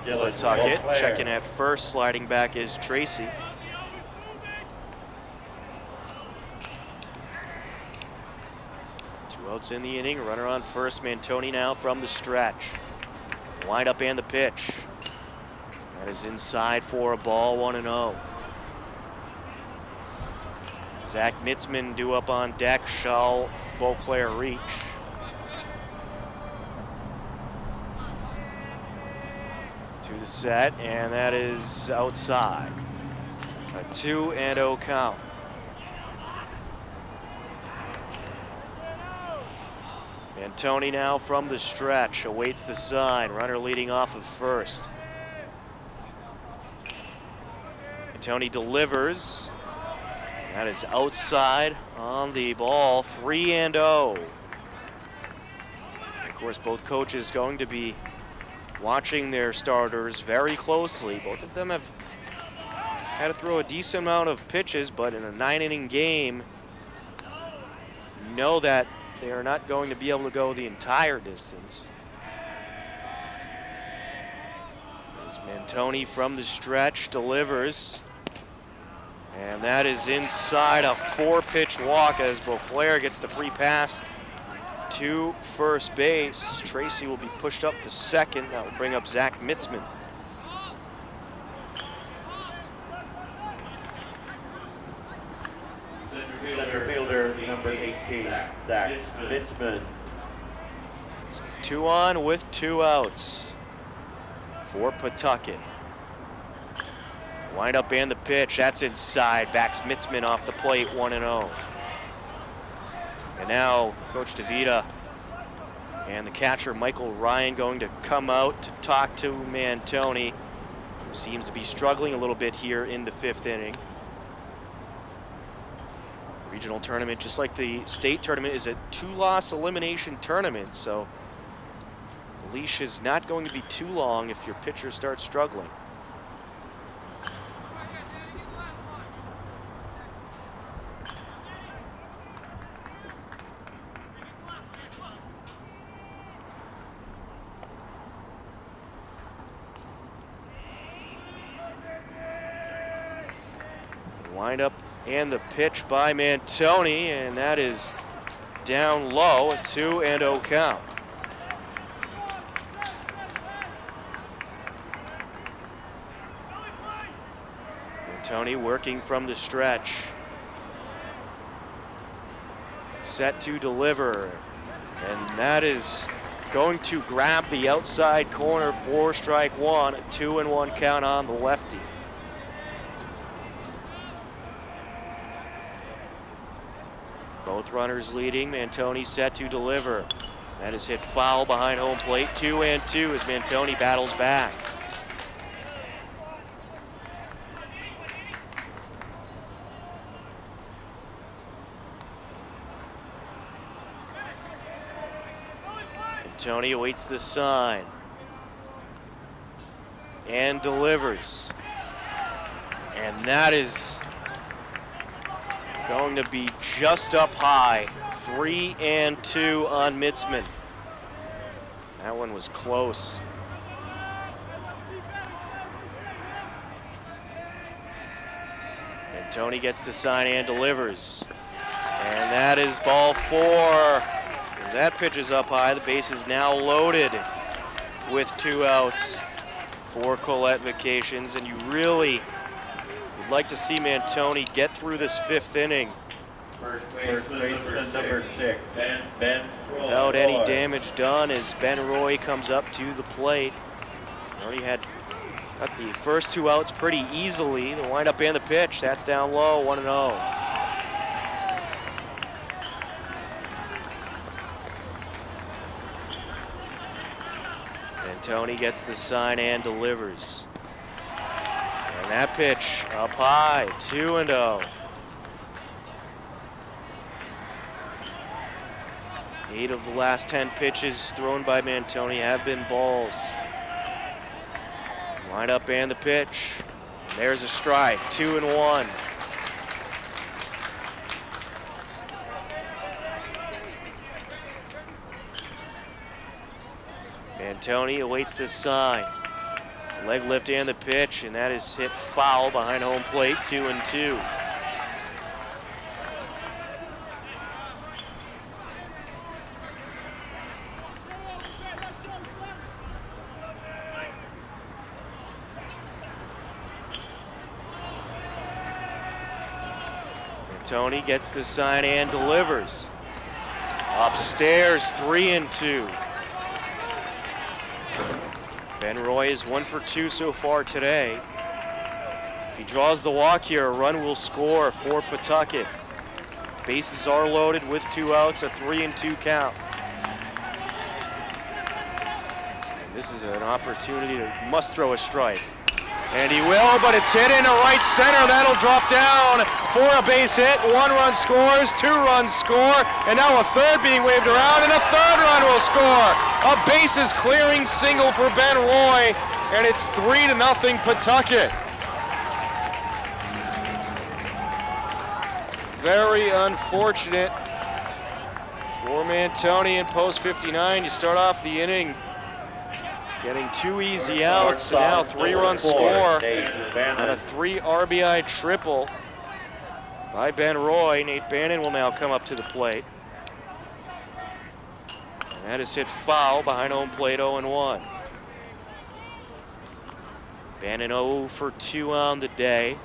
S1: Pawtucket. Checking at first, sliding back is Tracy. Two outs in the inning, runner on first. Mantoni now from the stretch. Wind up and the pitch. That is inside for a ball, 1-0. Zach Mitzman due up on deck. Shall Beauclair reach? To the set, and that is outside. A 2-0 count. Mantoni now from the stretch awaits the sign. Runner leading off of first. Mantoni delivers. That is outside on the ball, 3-0. Of course, both coaches going to be watching their starters very closely. Both of them have had to throw a decent amount of pitches, but in a 9-inning game, you know that they are not going to be able to go the entire distance. As Mantoni from the stretch delivers. And that is inside a 4-pitch walk as Beauclair gets the free pass to first base. Tracy will be pushed up to second. That will bring up Zach Mitzman.
S2: Center fielder number 18, Zach Mitzman.
S1: 2 on with 2 outs for Pawtucket. Wind up and the pitch, that's inside. Backs Mitzman off the plate, 1-0. And now Coach DeVita and the catcher Michael Ryan going to come out to talk to Mantoni, who seems to be struggling a little bit here in the 5th inning. Regional tournament, just like the state tournament, is a 2-loss elimination tournament, so the leash is not going to be too long if your pitcher starts struggling. Wind up and the pitch by Mantoni, and that is down low, a 2-0 count. Mantoni working from the stretch. Set to deliver, and that is going to grab the outside corner for strike one, a 2-1 count on the lefty. Both runners leading. Mantoni set to deliver. That is hit foul behind home plate. 2-2 as Mantoni battles back. Mantoni awaits the sign and delivers. And that is going to be just up high. 3-2 on Mitzman. That one was close. And Tony gets the sign and delivers. And that is ball 4. As that pitch is up high, the base is now loaded with 2 outs for Colette Vacations, and you really would like to see Mantoni get through this 5th inning
S2: First baseman number 6, Ben Roy.
S1: Without any damage done as Ben Roy comes up to the plate. Already got the first 2 outs pretty easily. The windup and the pitch, that's down low, 1-0. Tony gets the sign and delivers. And that pitch up high, 2-0. 8 of the last 10 pitches thrown by Mantoni have been balls. Line up and the pitch. And there's a strike, 2-1. Mantoni awaits the sign. Leg lift and the pitch, and that is hit foul behind home plate, 2-2. Mantoni gets the sign and delivers. Upstairs, 3-2. Ben Roy is 1 for 2 so far today. If he draws the walk here, a run will score for Pawtucket. Bases are loaded with 2 outs, a 3-2 count. And this is an opportunity to must throw a strike. And he will, but it's hit into right center. That'll drop down for a base hit. 1 run scores, 2 runs score, and now a third being waved around, and a third run will score. A bases clearing single for Ben Roy, and it's 3-0 Pawtucket. Very unfortunate for Mantoni in post 59. You start off the inning getting 2 easy outs, and now 3-run score and a 3 RBI triple by Ben Roy. Nate Bannon will now come up to the plate. And that is hit foul behind home plate, 0-1. Bannon 0 for 2 on the day.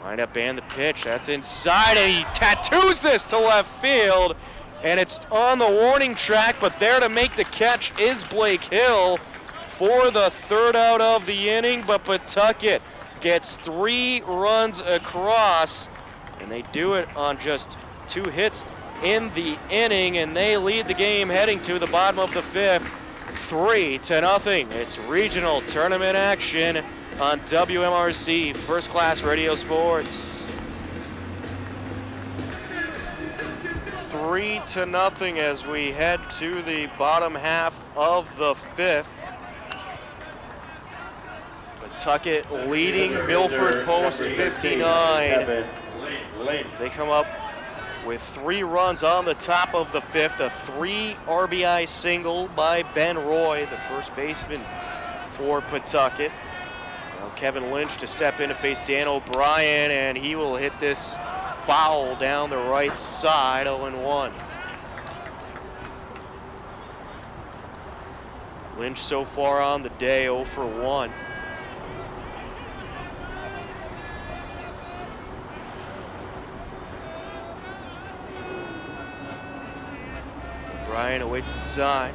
S1: Wind up and the pitch, that's inside, and he tattoos this to left field, and it's on the warning track, but there to make the catch is Blake Hill for the 3rd out of the inning, but Pawtucket gets 3 runs across, and they do it on just 2 hits in the inning, and they lead the game heading to the bottom of the 5th, 3-0. It's regional tournament action on WMRC First Class Radio Sports. 3-0 as we head to the bottom half of the 5th. Pawtucket leading Milford post 59 as they come up with 3 runs on the top of the 5th. A 3 RBI single by Ben Roy, the first baseman for Pawtucket. Kevin Lynch to step in to face Dan O'Brien, and he will hit this foul down the right side, 0-1. Lynch so far on the day, 0 for 1. O'Brien awaits the sign.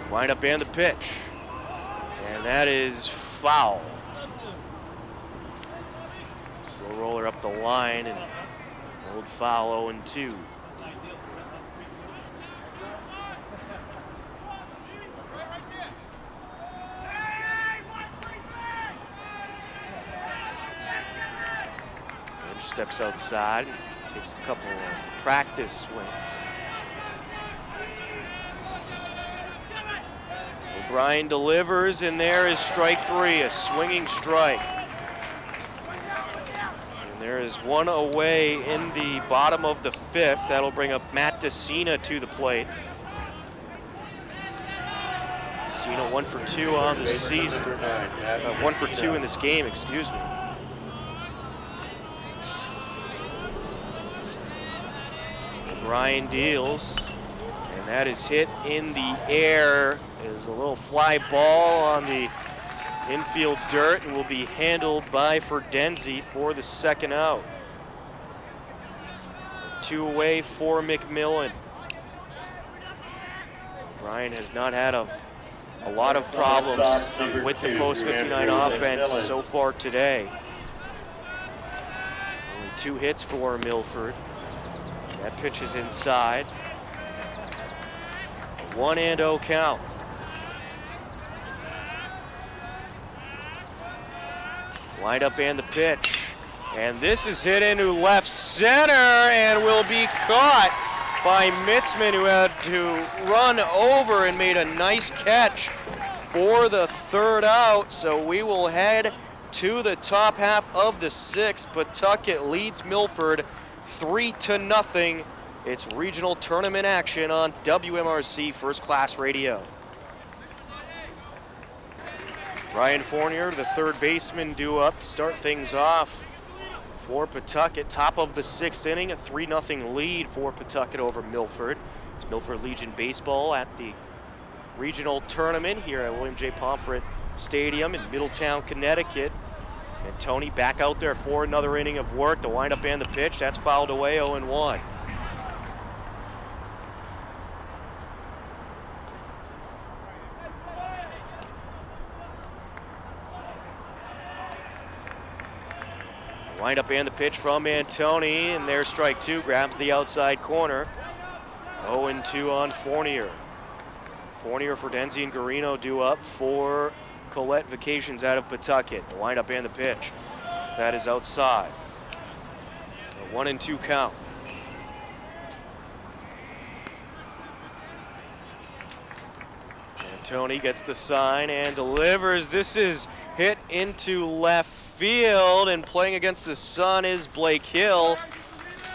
S1: Wind up and the pitch. And that is foul. Slow roller up the line, and old foul, 0-2. Lynch steps outside, takes a couple of practice swings. O'Brien delivers, and there is strike 3, a swinging strike. And there is 1 away in the bottom of the 5th. That'll bring up Matt DeCina to the plate. DeCina 1 for 2 on the season. 1 for 2 in this game, excuse me. O'Brien deals, and that is hit in the air. Is a little fly ball on the infield dirt and will be handled by Ferdenzi for the 2nd out. 2 away for McMillan. O'Brien has not had a lot of problems with the post 59 offense so far today. Only 2 hits for Milford. So that pitch is inside. A 1-0 count. Wind up and the pitch. And this is hit into left center and will be caught by Mitzman, who had to run over and made a nice catch for the 3rd out. So we will head to the top half of the 6th. Pawtucket leads Milford 3-0. It's regional tournament action on WMRC First Class Radio. Ryan Fournier, the 3rd baseman, due up to start things off for Pawtucket. Top of the 6th inning, a 3-0 lead for Pawtucket over Milford. It's Milford Legion baseball at the regional tournament here at William J. Pomfret Stadium in Middletown, Connecticut. And Tony back out there for another inning of work. The windup and the pitch, that's fouled away, 0-1. Wind up and the pitch from Antoni, and there's strike 2, grabs the outside corner. 0-2 on Fournier. Fournier, Ferdenzi, and Garino due up for Colette Vacations out of Pawtucket. The windup and the pitch. That is outside. A 1-2 count. And Tony gets the sign and delivers. This is hit into left field, and playing against the sun is Blake Hill.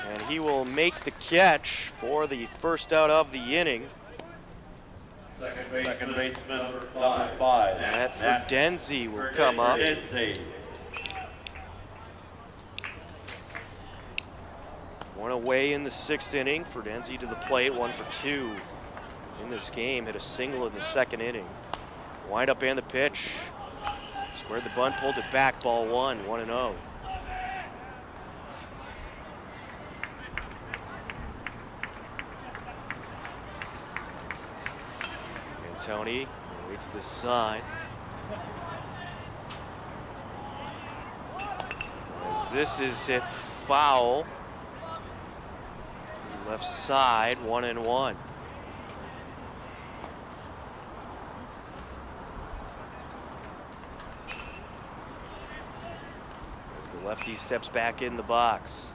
S1: And he will make the catch for the first out of the inning.
S2: Second baseman number 5.
S1: Matt Ferdenzi will come up. One away in the 6th inning. Ferdenzi to the plate, 1 for 2 in this game. Hit a single in the 2nd inning. Wind up and the pitch. Squared the bunt, pulled it back, ball 1, 1-0. Tony waits the sign. As this is hit foul to the left side, 1-1. As the lefty steps back in the box.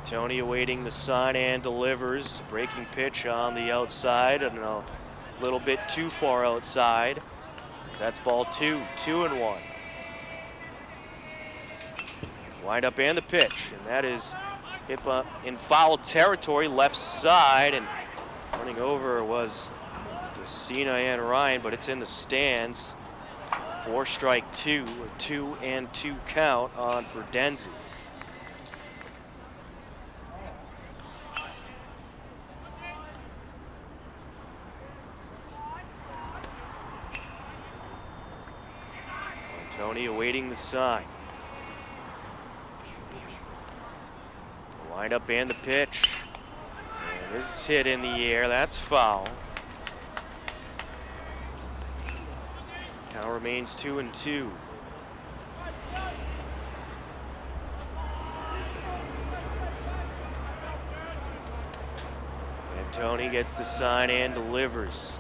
S1: Tony awaiting the sign and delivers. Breaking pitch on the outside and a little bit too far outside. So that's ball 2, 2-1. Wind up and the pitch, and that is hit in foul territory, left side, and running over was Decina and Ryan, but it's in the stands. 4 strike 2, a 2-2 count on Ferdenzi. Tony awaiting the sign. Wind up and the pitch. And this is hit in the air. That's foul. Count remains 2-2. And Tony gets the sign and delivers.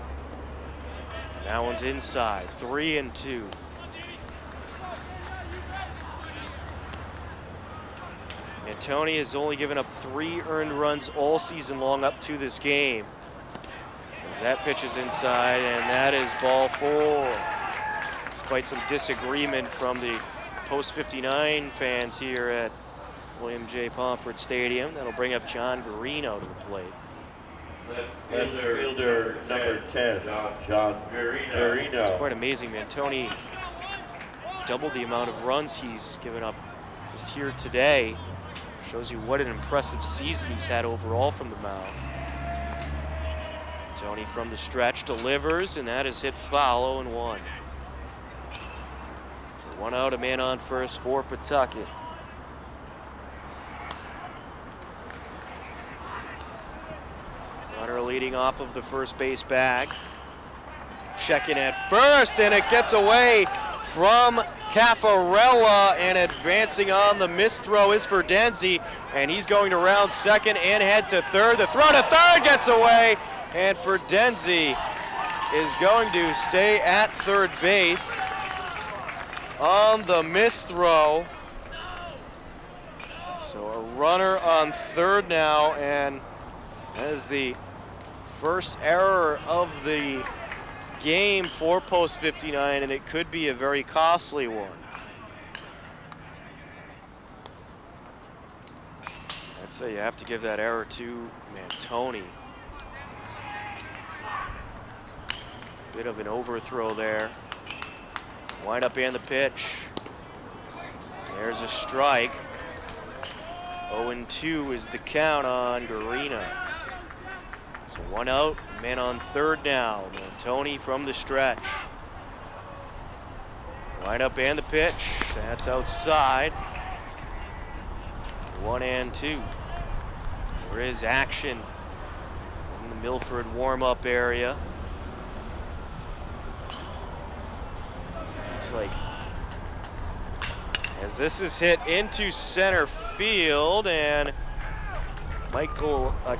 S1: That one's inside. 3-2. And Tony has only given up 3 earned runs all season long up to this game. As that pitch is inside, and that is ball 4. Despite some disagreement from the Post 59 fans here at William J. Pomfret Stadium, that'll bring up John Garino to the plate.
S2: Left fielder number 10, John Garino.
S1: It's quite amazing, man. Tony doubled the amount of runs he's given up just here today. Shows you what an impressive season he's had overall from the mound. Tony from the stretch delivers, and that is hit foul, 0-1. So 1 out, a man on first for Pawtucket. Runner leading off of the first base bag. Checking at first, and it gets away from Caffarella, and advancing on the missed throw is Ferdenzi, and he's going to round second and head to third. The throw to third gets away, and Ferdenzi is going to stay at third base on the missed throw. So a runner on third now, and that is the first error of the game for Post 59, and it could be a very costly one. I'd say you have to give that error to Tony. Bit of an overthrow there. Wind up and the pitch. There's a strike. 0-2 is the count on Garino. So 1 out, man on third now. Tony from the stretch. Wind up and the pitch. That's outside. 1-2. There is action in the Milford warm-up area. Looks like as this is hit into center field, and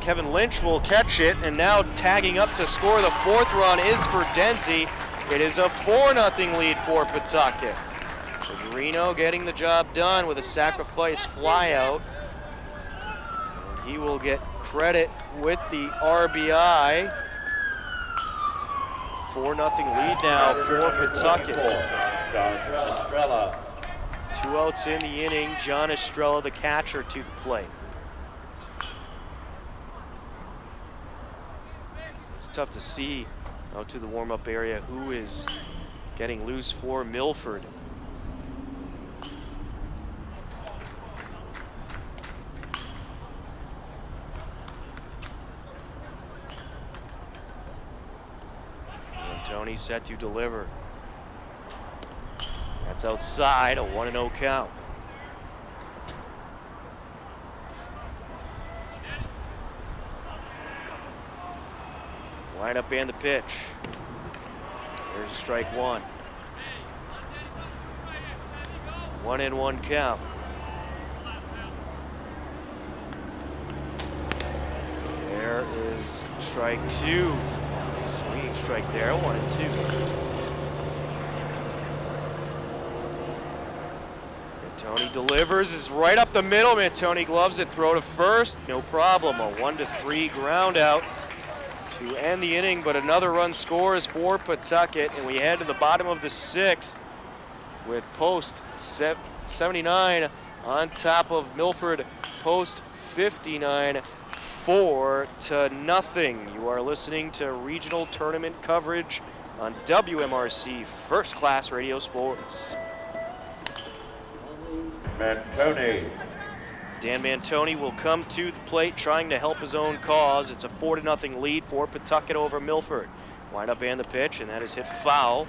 S1: Kevin Lynch will catch it, and now tagging up to score the fourth run is for Denzi. It is a 4-0 lead for Pawtucket. So Garino getting the job done with a sacrifice flyout. And he will get credit with the RBI. 4-0 lead now for Pawtucket.
S2: Estrella.
S1: 2 outs in the inning. John Estrella, the catcher, to the plate. It's tough to see out to the warm-up area who is getting loose for Milford. Tony set to deliver. That's outside, a 1-0 count. Line up and the pitch. There's a strike one. 1-1 count. There is strike two. Swinging strike there, 1-2. Tony delivers, is right up the middle. Tony gloves it, throw to first, no problem. A 1-3 ground out to end the inning, but another run scores for Pawtucket, and we head to the bottom of the sixth with Post 79 on top of Milford Post 59, 4-0. You are listening to regional tournament coverage on WMRC First Class Radio Sports.
S2: Mantoni.
S1: Dan Mantoni will come to the plate trying to help his own cause. It's a 4-0 lead for Pawtucket over Milford. Wind up and the pitch, and that is hit foul.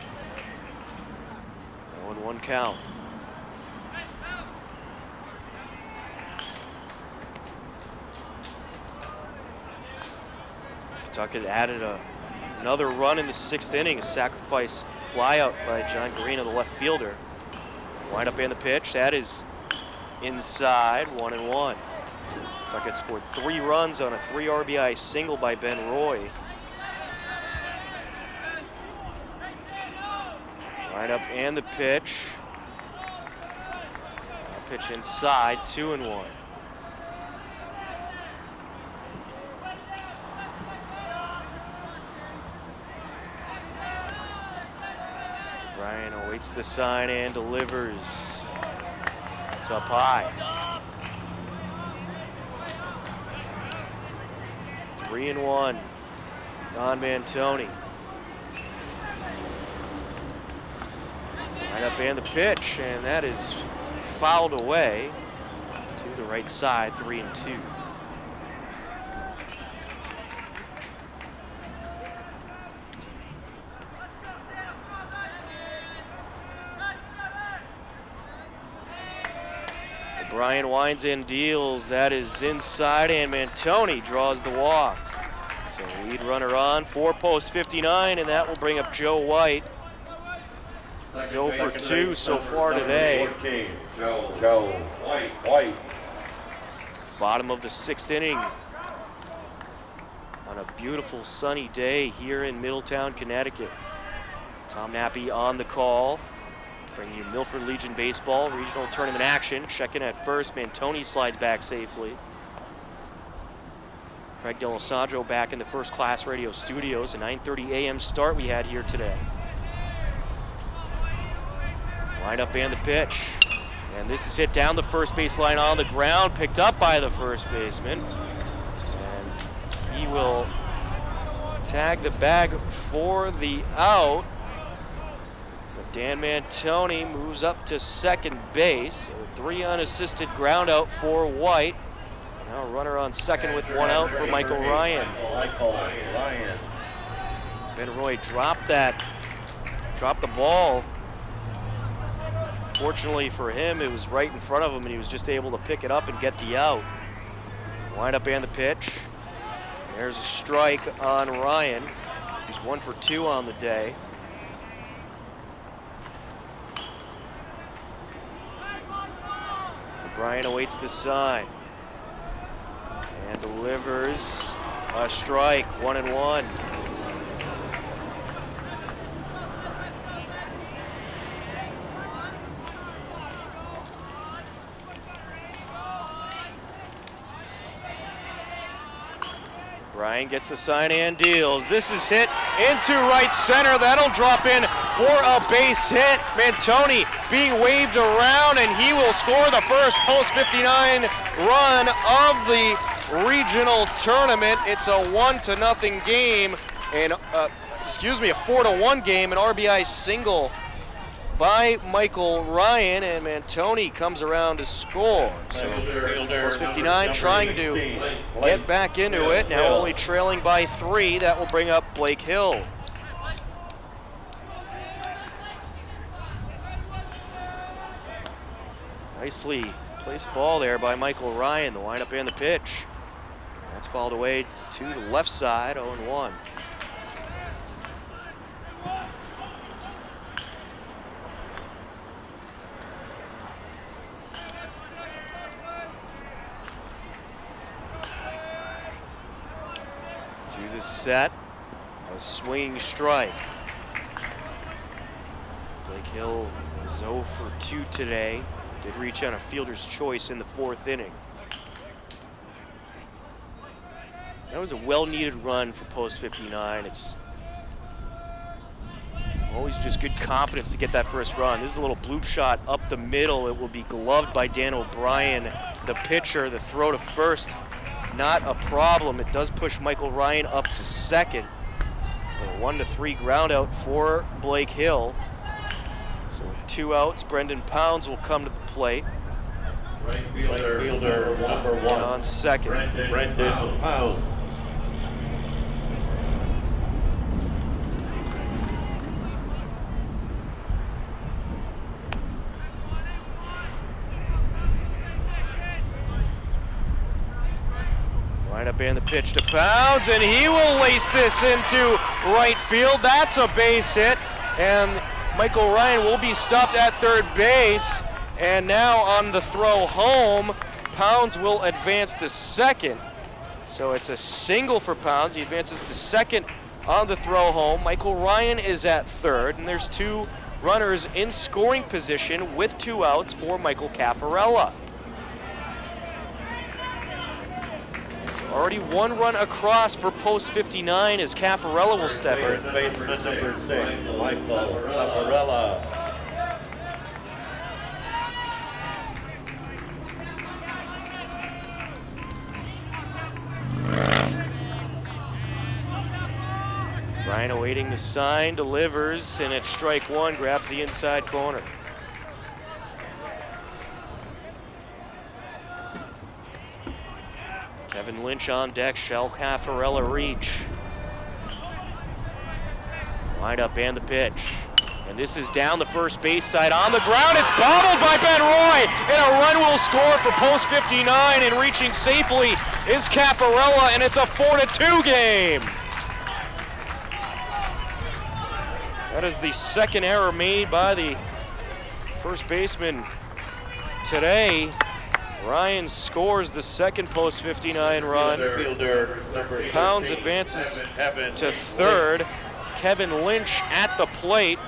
S1: 0-1 count. Pawtucket added another run in the sixth inning, a sacrifice flyout by John Garino, the left fielder. Wind up and the pitch, that is inside, 1-1. Pawtucket scored 3 runs on a 3 RBI single by Ben Roy. Wind up and the pitch. Pitch inside, 2-1. Bryan awaits the sign and delivers. It's up high. 3-1. Don Mantoni. Line up and the pitch, and that is fouled away to the right side, 3-2. Bryan winds and deals. That is inside, and Mantoni draws the walk. So lead runner on for Post 59, and that will bring up Joe White. He's 0 for 2 so far today.
S2: 14, Joe White.
S1: It's the bottom of the sixth inning on a beautiful sunny day here in Middletown, Connecticut. Tom Nappy on the call. Bring you Milford Legion baseball, regional tournament action. Checking at first, Mantoni slides back safely. Craig D'Alessandro back in the First Class Radio studios. A 9:30 a.m. start we had here today. Line up and the pitch. And this is hit down the first base line on the ground, picked up by the first baseman. And he will tag the bag for the out. Dan Mantoni moves up to second base. A 3 unassisted ground out for White. Now a runner on second with 1 out for Michael Ryan. Ben Roy dropped the ball. Fortunately for him, it was right in front of him, and he was just able to pick it up and get the out. Wind up and the pitch. There's a strike on Ryan. He's 1 for 2 on the day. Bryan awaits the sign. And delivers a strike, 1-1. Bryan gets the sign and deals. This is hit into right center. That'll drop in for a base hit. Mantoni being waved around, and he will score the first post-59 run of the regional tournament. It's a 1-0 game, and a 4-1 game. An RBI single by Michael Ryan, and Mantoni comes around to score. So post 59 trying to get back into it. Now only trailing by 3. That will bring up Blake Hill. Nicely placed ball there by Michael Ryan. The windup and the pitch. That's fouled away to the left side, 0-1. To the set, a swinging strike. Blake Hill is 0 for 2 today. Did reach on a fielder's choice in the 4th inning. That was a well-needed run for post 59. It's always just good confidence to get that first run. This is a little bloop shot up the middle. It will be gloved by Dan O'Brien, the pitcher. The throw to first, not a problem. It does push Michael Ryan up to second. But a 1-3 ground out for Blake Hill. So with 2 outs, Brendan Pounds will come to the plate.
S2: Right fielder number 1
S1: on second.
S2: Brendan Pounds.
S1: Up and the pitch to Pounds, and he will lace this into right field. That's a base hit, and Michael Ryan will be stopped at third base. And now on the throw home, Pounds will advance to second. So it's a single for Pounds. He advances to second on the throw home. Michael Ryan is at third, and there's 2 runners in scoring position with 2 outs for Michael Caffarella. Already 1 run across for post 59 as Caffarella will step in.
S2: Baseman number 6, Michael Caffarella.
S1: Bryan awaiting the sign, delivers, and it's strike 1, grabs the inside corner. Kevin Lynch on deck, shall Caffarella reach? Wind up and the pitch. And this is down the first base side on the ground. It's bobbled by Ben Roy, and a run will score for post 59, and reaching safely is Caffarella, and it's a 4-2 game. That is the second error made by the first baseman today. Ryan scores the second post 59 run. Pounds advances to third. Kevin Lynch at the plate.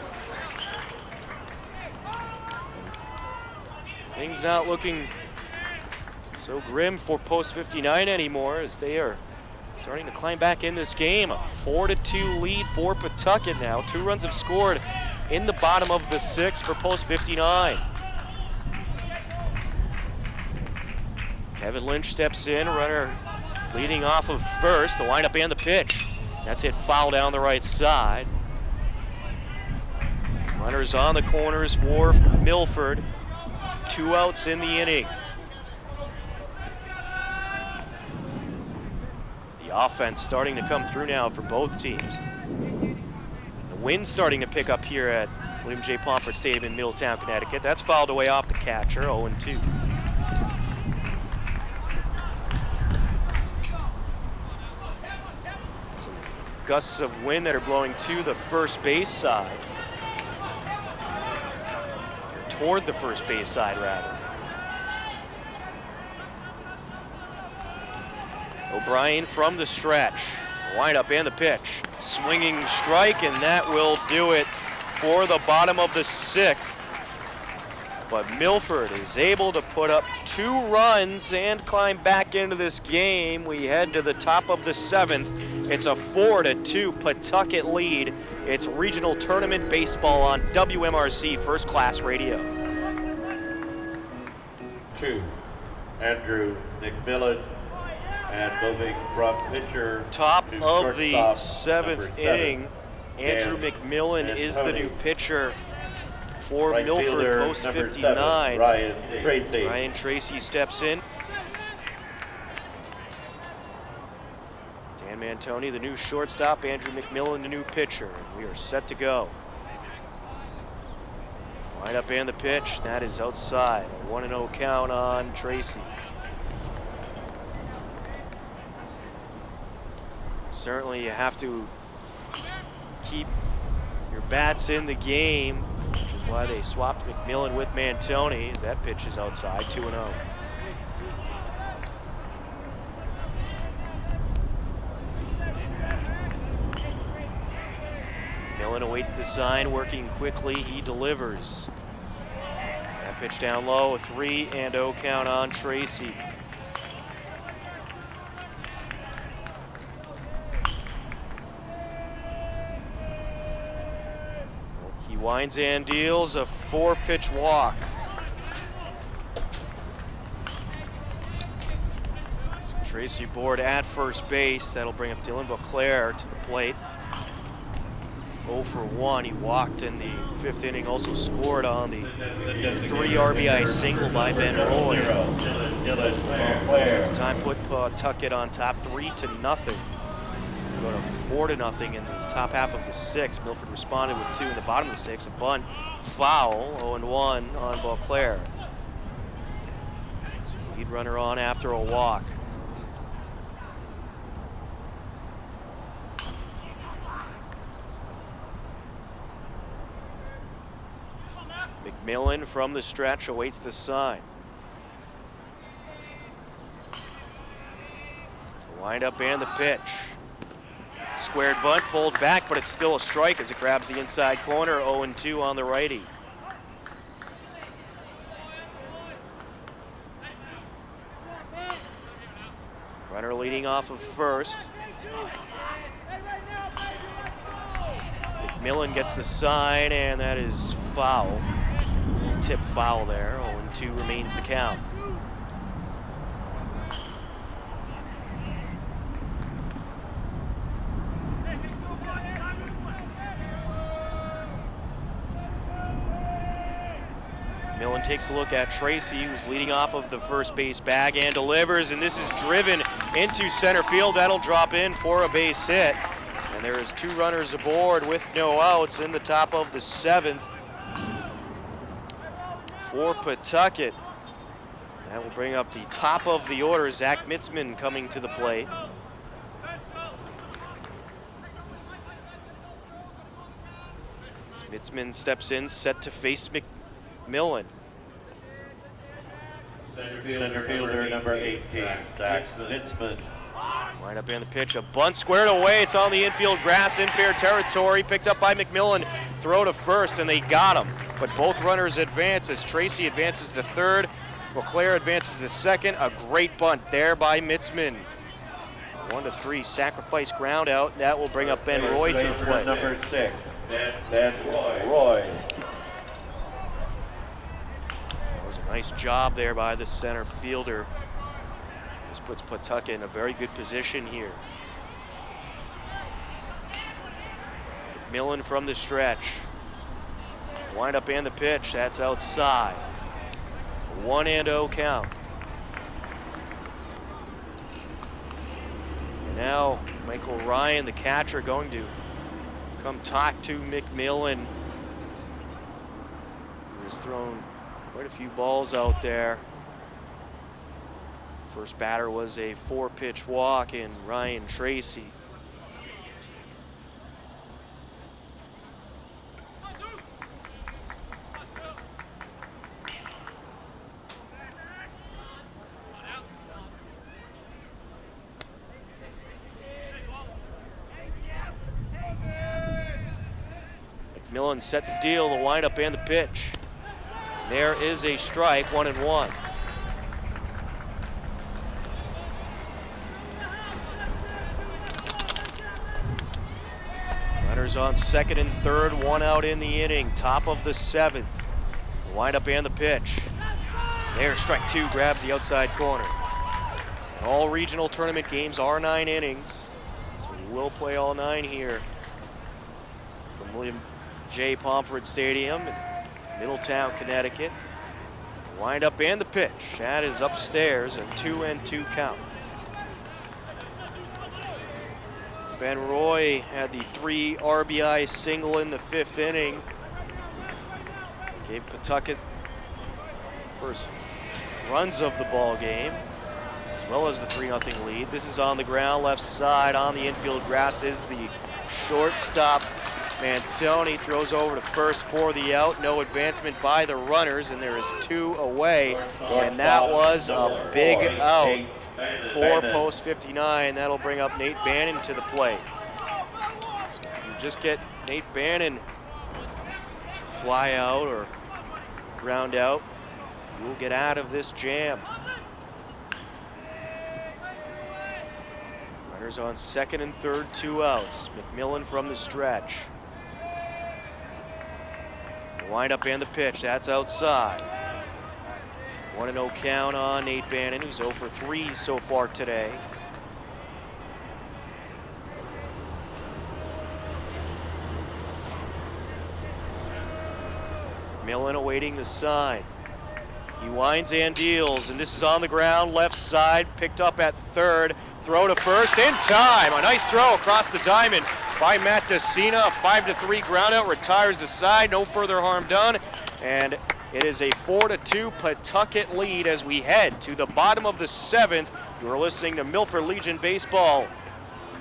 S1: Things not looking so grim for post 59 anymore, as they are starting to climb back in this game. A 4-2 lead for Pawtucket now. 2 runs have scored in the bottom of the 6th for post 59. Kevin Lynch steps in, runner leading off of first. The windup and the pitch. That's hit foul down the right side. Runners on the corners for Milford. 2 outs in the inning. It's the offense starting to come through now for both teams. The wind's starting to pick up here at William J. Pomfret Stadium in Middletown, Connecticut. That's fouled away off the catcher, 0-2. Gusts of wind that are blowing to the first base side. Or toward the first base side, rather. O'Brien from the stretch. The windup and the pitch. Swinging strike, and that will do it for the bottom of the 6th. But Milford is able to put up 2 runs and climb back into this game. We head to the top of the 7th. It's a 4-2 Pawtucket lead. It's regional tournament baseball on WMRC First Class Radio.
S2: 2, Andrew McMillan, and moving from pitcher
S1: Top
S2: to
S1: of the
S2: shortstop,
S1: 7th
S2: number 7,
S1: inning. Andrew
S2: Dan
S1: McMillan is the new pitcher for
S2: right
S1: Milford,
S2: fielder,
S1: post
S2: number
S1: 59.
S2: 7, Ryan Tracy.
S1: Ryan Tracy steps in. Dan Mantoni, the new shortstop. Andrew McMillan, the new pitcher. And we are set to go. Wind up and the pitch. That is outside. A 1-0 count on Tracy. Certainly you have to keep your bats in the game, which is why they swapped McMillan with Mantoni, as that pitch is outside, 2-0. McMillan awaits the sign, working quickly, he delivers. That pitch down low, a 3-0 count on Tracy. He winds and deals a 4-pitch walk. So Tracy Board at first base. That'll bring up Dylan Beauclair to the plate. 0 for 1. He walked in the 5th inning, also scored on the 3 RBI single by Ben Roy. At the time put Pawtucket on top 3-0. Go to 4-0 in the top half of the 6th. Milford responded with 2 in the bottom of the 6th. A bunt, foul, 0-1 on Beauclair. So lead runner on after a walk. McMillan from the stretch awaits the sign. The windup and the pitch. Squared bunt, pulled back, but it's still a strike as it grabs the inside corner. 0-2 on the righty. Runner leading off of first. McMillan gets the sign, and that is foul. Tip foul there. 0-2 remains the count. Millen takes a look at Tracy, who's leading off of the first base bag and delivers, and this is driven into center field. That'll drop in for a base hit. And there is 2 runners aboard with no outs in the top of the 7th for Pawtucket. That will bring up the top of the order. Zach Mitzman coming to the plate. Mitzman steps in, set to face McMillan.
S2: Center fielder number 18, Zach Mitzman.
S1: Right up in the pitch, a bunt squared away. It's on the infield grass in fair territory. Picked up by McMillan. Throw to first, and they got him. But both runners advance as Tracy advances to third. Beauclair advances to second. A great bunt there by Mitzman. 1-3 sacrifice ground out. That will bring up Ben Roy to the plate.
S2: Number 6, Ben Roy.
S1: That was a nice job there by the center fielder. This puts Pawtucket in a very good position here. McMillan from the stretch. Wind up and the pitch, that's outside. 1-0 count. And now Michael Ryan, the catcher, going to come talk to McMillan, who has thrown quite a few balls out there. First batter was a 4-pitch walk in Ryan Tracy. McMillan set to deal the windup and the pitch. There is a strike, 1-1. Runners on second and third, one out in the inning. Top of the seventh. The windup and the pitch. There, strike two, grabs the outside corner. All regional tournament games are 9 innings, so we will play all 9 here from William J. Pomfret Stadium in Middletown, Connecticut. The windup and the pitch. That is upstairs, a 2-2 count. Ben Roy had the 3 RBI single in the 5th inning. Gave Pawtucket first runs of the ball game, as well as the 3-0 lead. This is on the ground, left side. On the infield grass is the shortstop. Mantoni throws over to first for the out. No advancement by the runners, and there is 2 away. And that was a big out for post 59. That'll bring up Nate Bannon to the plate. So if you just get Nate Bannon to fly out or ground out, you'll get out of this jam. Runners on second and third, 2 outs. McMillan from the stretch. The windup and the pitch, that's outside. 1-0 count on Nate Bannon, who's 0 for 3 so far today. McMillan awaiting the sign. He winds and deals, and this is on the ground, left side, picked up at third. Throw to first in time. A nice throw across the diamond by Matt Decina. A 5-3 ground out, retires the side. No further harm done. And it is a 4-2 Pawtucket lead as we head to the bottom of the 7th. You are listening to Milford Legion Baseball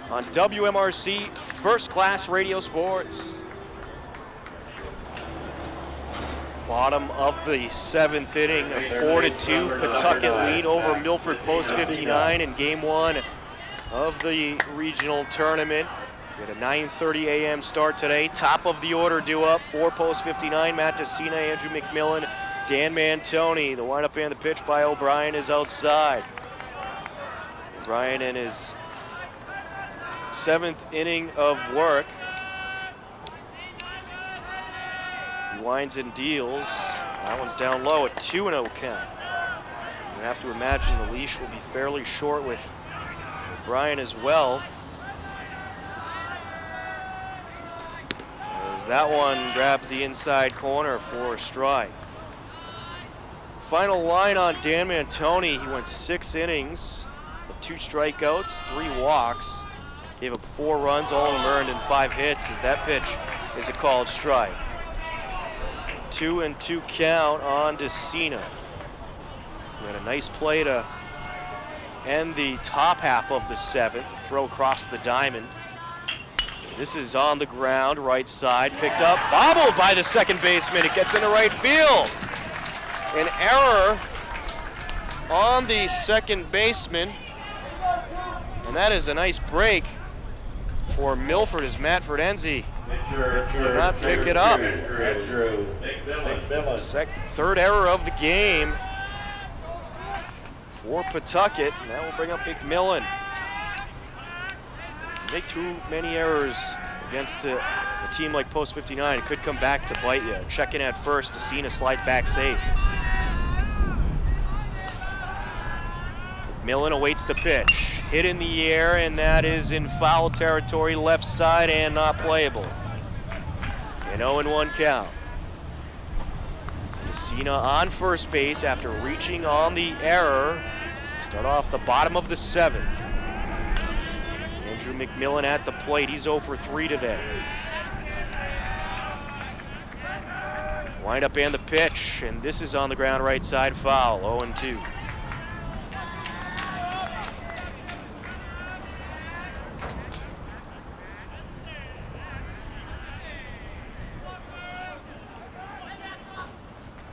S1: on WMRC First Class Radio Sports. Bottom of the 7th inning, a 4-2 Pawtucket lead over Milford Post 59 in Game 1 of the regional tournament. We had a 9:30 a.m. start today. Top of the order due up for Post 59. Matt Decina, Andrew McMillan, Dan Mantoni. The windup and the pitch by O'Brien is outside. O'Brien in his 7th inning of work. He winds and deals. That one's down low, a 2-0 count. You have to imagine the leash will be fairly short with O'Brien as well. As that one grabs the inside corner for a strike. Final line on Dan Mantoni. He went 6 innings, with 2 strikeouts, 3 walks. Gave up 4 runs, all of them earned, and 5 hits, as that pitch is a called strike. 2-2 count on Decina. We had a nice play to end the top half of the 7th. Throw across the diamond. This is on the ground, right side, picked up, bobbled by the second baseman. It gets into right field. An error on the second baseman, and that is a nice break for Milford as Matt Verdenzi did not pick it up. Third error of the game for Pawtucket, and that will bring up McMillan. Make too many errors against a team like Post 59, it could come back to bite you. Check in at first, Decina slides back safe. McMillan awaits the pitch. Hit in the air, and that is in foul territory, left side, and not playable. An 0-1 count. So Decina on first base after reaching on the error. Start off the bottom of the 7th. Andrew McMillan at the plate. He's 0 for 3 today. Wind up and the pitch, and this is on the ground right side, foul, 0-2.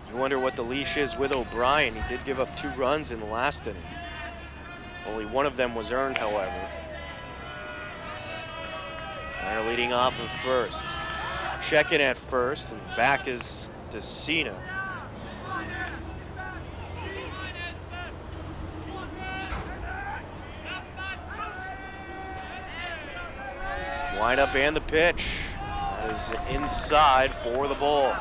S1: You wonder what the leash is with O'Brien. He did give up 2 runs in the last inning. Only one of them was earned, however. They're leading off of first. check in at first, and back is Decina. Windup and the pitch. That is inside for the ball.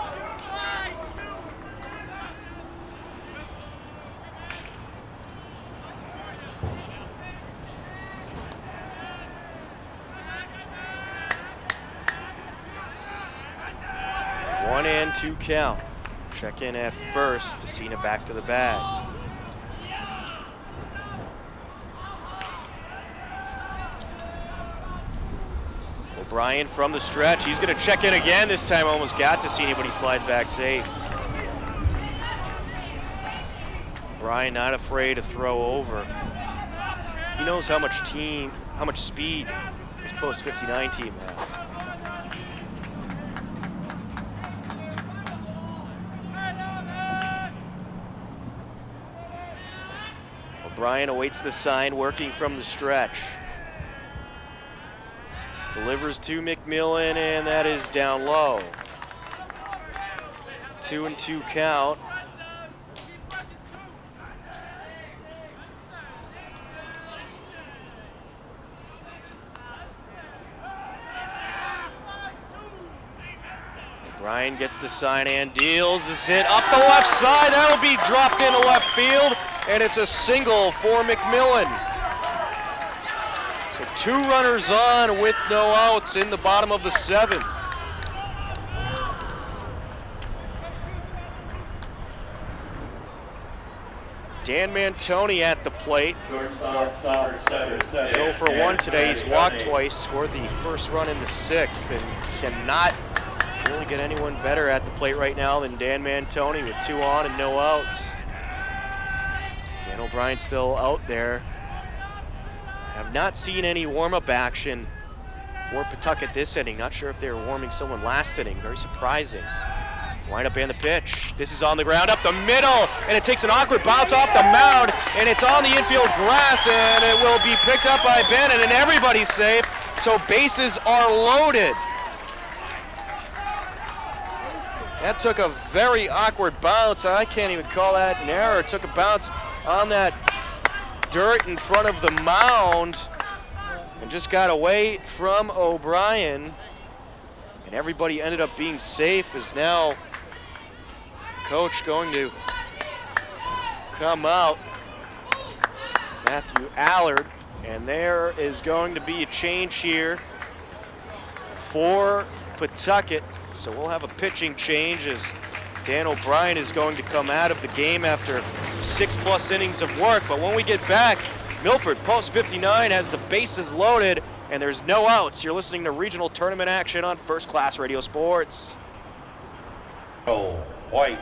S1: One and two count. Check in at first. Decina back to the bag. O'Brien from the stretch. He's going to check in again. This time almost got Decina, but he slides back safe. O'Brien not afraid to throw over. He knows how much speed this post 59 team has. O'Brien awaits the sign, working from the stretch. Delivers to McMillan, and that is down low. 2-2 count. O'Brien gets the sign and deals. This hit up the left side. That'll be dropped into left field, and it's a single for McMillan. So 2 runners on with no outs in the bottom of the 7th. Dan Mantoni at the plate. He's 0 for 1 today. He's walked twice, scored the first run in the 6th, and cannot really get anyone better at the plate right now than Dan Mantoni with 2 on and no outs. Dan O'Brien still out there. Have not seen any warm-up action for Pawtucket this inning. Not sure if they were warming someone last inning. Very surprising. Windup and the pitch. This is on the ground up the middle, and it takes an awkward bounce off the mound, and it's on the infield grass, and it will be picked up by Bennett, and everybody's safe, so bases are loaded. That took a very awkward bounce. I can't even call that an error. It took a bounce on that dirt in front of the mound and just got away from O'Brien, and everybody ended up being safe. Is now coach going to come out, Matthew Allard, and there is going to be a change here for Pawtucket. So we'll have a pitching change as Dan O'Brien is going to come out of the game after 6+ innings of work. But when we get back, Milford post 59 has the bases loaded and there's no outs. You're listening to regional tournament action on First Class Radio Sports.
S2: Oh, White.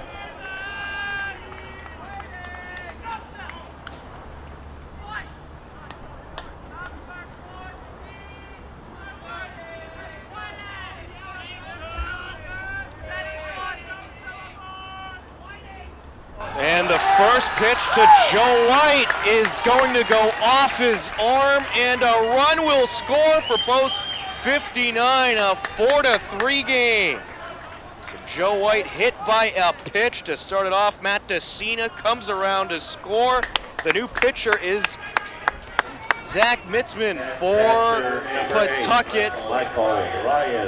S1: And the first pitch to Joe White is going to go off his arm, and a run will score for post 59, a 4-3 game. So Joe White hit by a pitch to start it off. Matt Decina comes around to score. The new pitcher is Zach Mitzman for Pawtucket.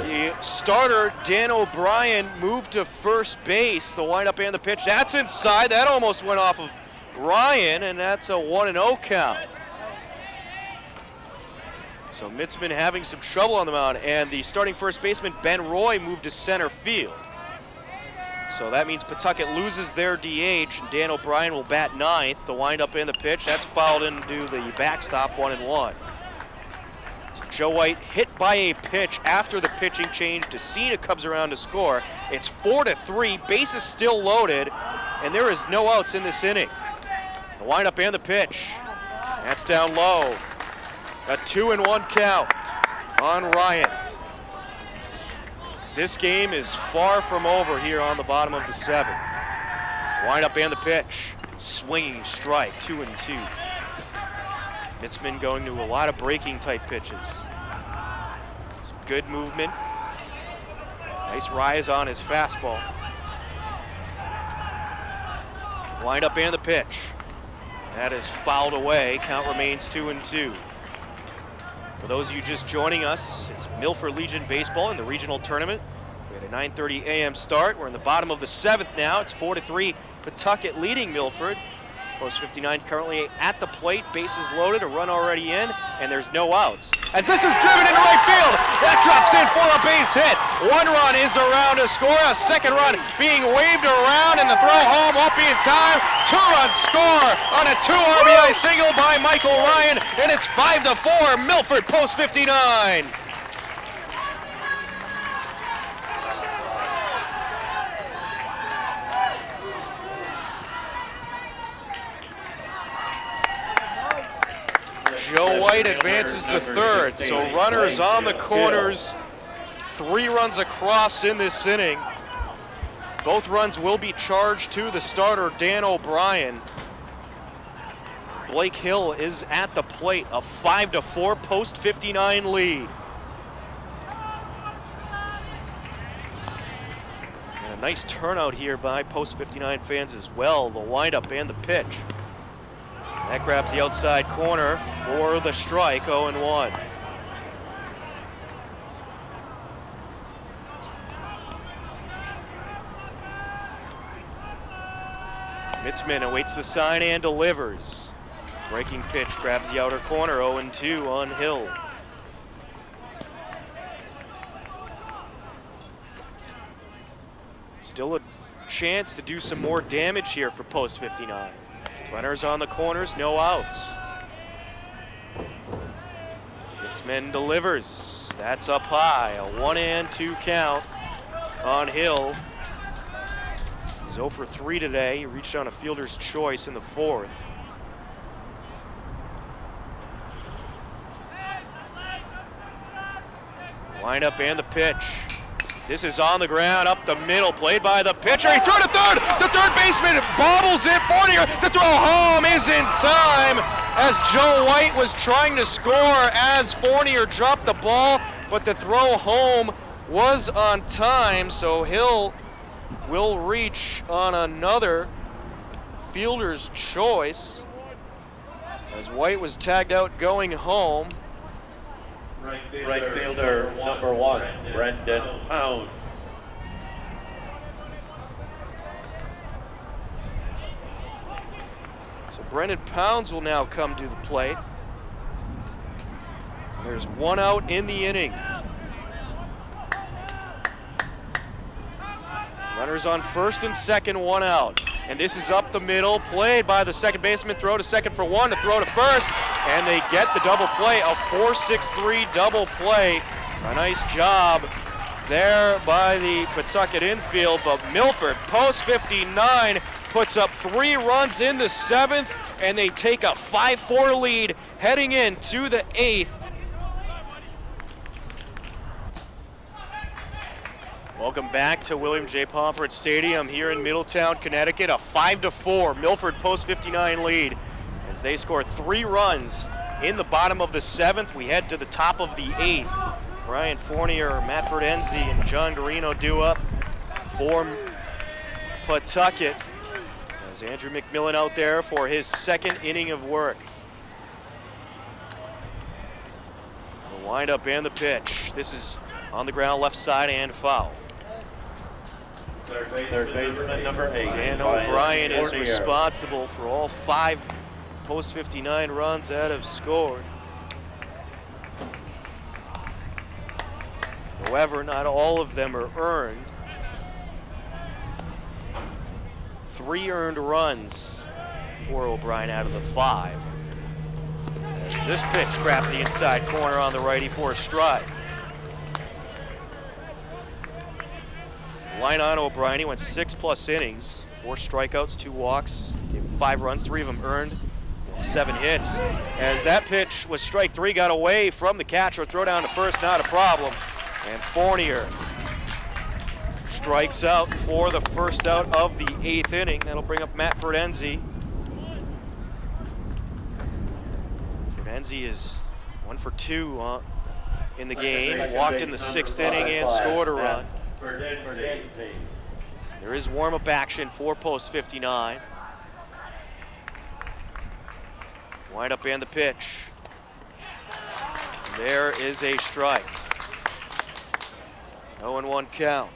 S1: The starter, Dan O'Brien, moved to first base. The windup and the pitch, that's inside. That almost went off of Ryan, and that's a 1-0 count. So Mitzman having some trouble on the mound, and the starting first baseman, Ben Roy, moved to center field. So that means Pawtucket loses their DH, and Dan O'Brien will bat ninth. The windup and the pitch, that's fouled into the backstop, 1-1. So Joe White hit by a pitch after the pitching change. Decina comes around to score. It's 4-3, bases still loaded, and there is no outs in this inning. The windup and the pitch, that's down low. A 2-1 count on Ryan. This game is far from over here on the bottom of the 7th. Windup and the pitch. Swinging strike, 2-2. Mitzman going to a lot of breaking type pitches. Some good movement. Nice rise on his fastball. Wind up and the pitch. That is fouled away. Count remains 2-2. For those of you just joining us, it's Milford Legion Baseball in the regional tournament. We had a 9:30 a.m. start. We're in the bottom of the 7th now. It's 4-3, Pawtucket leading Milford. Post 59 currently at the plate, bases loaded, a run already in, and there's no outs. As this is driven into right field, that drops in for a base hit. One run is around to score, a second run being waved around, and the throw home won't be in time. 2-run score on a 2 RBI single by Michael Ryan, and it's 5-4, Milford post 59. Joe White advances to third, so runners on the corners, 3 runs across in this inning. Both runs will be charged to the starter, Dan O'Brien. Blake Hill is at the plate, a 5-4 post 59 lead. And a nice turnout here by post 59 fans as well, the windup and the pitch. That grabs the outside corner for the strike, 0-1. Mitzman awaits the sign and delivers. Breaking pitch grabs the outer corner, 0-2 on Hill. Still a chance to do some more damage here for post 59. Runners on the corners, no outs. Mitzman delivers. That's up high. A 1-2 count on Hill. He's 0 for 3 today. He reached on a fielder's choice in the 4th. Wind up and the pitch. This is on the ground, up the middle, played by the pitcher. He threw to third. The third baseman bobbles it. Fournier, the throw home is in time as Joe White was trying to score as Fournier dropped the ball, but the throw home was on time, so Hill will reach on another fielder's choice as White was tagged out going home.
S2: Right fielder number 1, Brendan Pound.
S1: So Brendan Pounds will now come to the plate. There's 1 out in the inning. Runners on first and second, 1 out. And this is up the middle, played by the second baseman, throw to second for 1, to throw to first, and they get the double play, a 4-6-3 double play. A nice job there by the Pawtucket infield, but Milford, post 59, puts up 3 runs in the 7th, and they take a 5-4 lead heading into the 8th. Welcome back to William J. Pomfret Stadium here in Middletown, Connecticut. A 5-4 Milford post 59 lead as they score 3 runs in the bottom of the 7th. We head to the top of the 8th. Brian Fournier, Matt Ferdenzi, and John Garino do up for Pawtucket as Andrew McMillan out there for his 2nd inning of work. The windup and the pitch. This is on the ground, left side, and foul.
S2: Third baseman number 8.
S1: Dan O'Brien is responsible for all 5 post 59 runs that have scored. However, not all of them are earned. 3 earned runs for O'Brien out of the 5. As this pitch grabs the inside corner on the righty for a strike. Line on O'Brien, he went 6+ innings, 4 strikeouts, 2 walks, gave him 5 runs, 3 of them earned, 7 hits. As that pitch was strike 3, got away from the catcher, throw down to first, not a problem. And Fournier strikes out for the first out of the 8th inning. That'll bring up Matt Ferdenzi. Ferdenzi is 1 for 2 in the game, walked in the 6th inning and scored a run.
S2: Denzi.
S1: There is warm-up action for post 59. Wind up and the pitch. There is a strike. 0-1 count.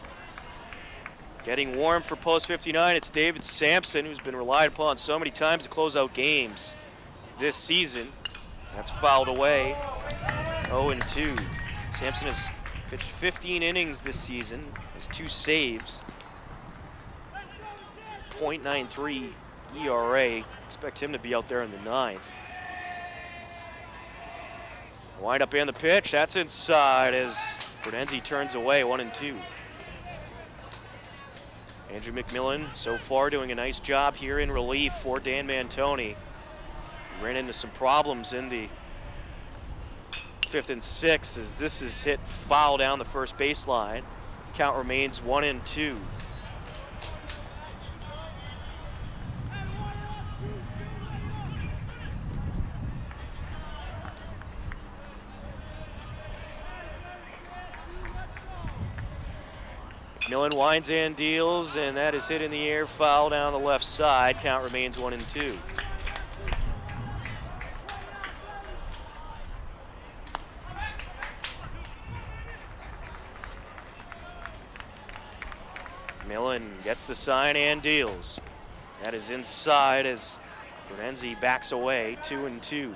S1: Getting warm for post 59, it's David Sampson, who's been relied upon so many times to close out games this season. That's fouled away. 0-2. Sampson has pitched 15 innings this season, has 2 saves. .93 ERA. Expect him to be out there in the 9th. Wind up and the pitch. That's inside as Fordenzi turns away. 1-2. Andrew McMillan so far doing a nice job here in relief for Dan Mantoni. He ran into some problems in the 5th and 6th as this is hit foul down the first baseline. Count remains 1-2. McMillan winds and deals, and that is hit in the air, foul down the left side. Count remains 1-2. McMillan gets the sign and deals. That is inside as Fordenzi backs away. 2-2.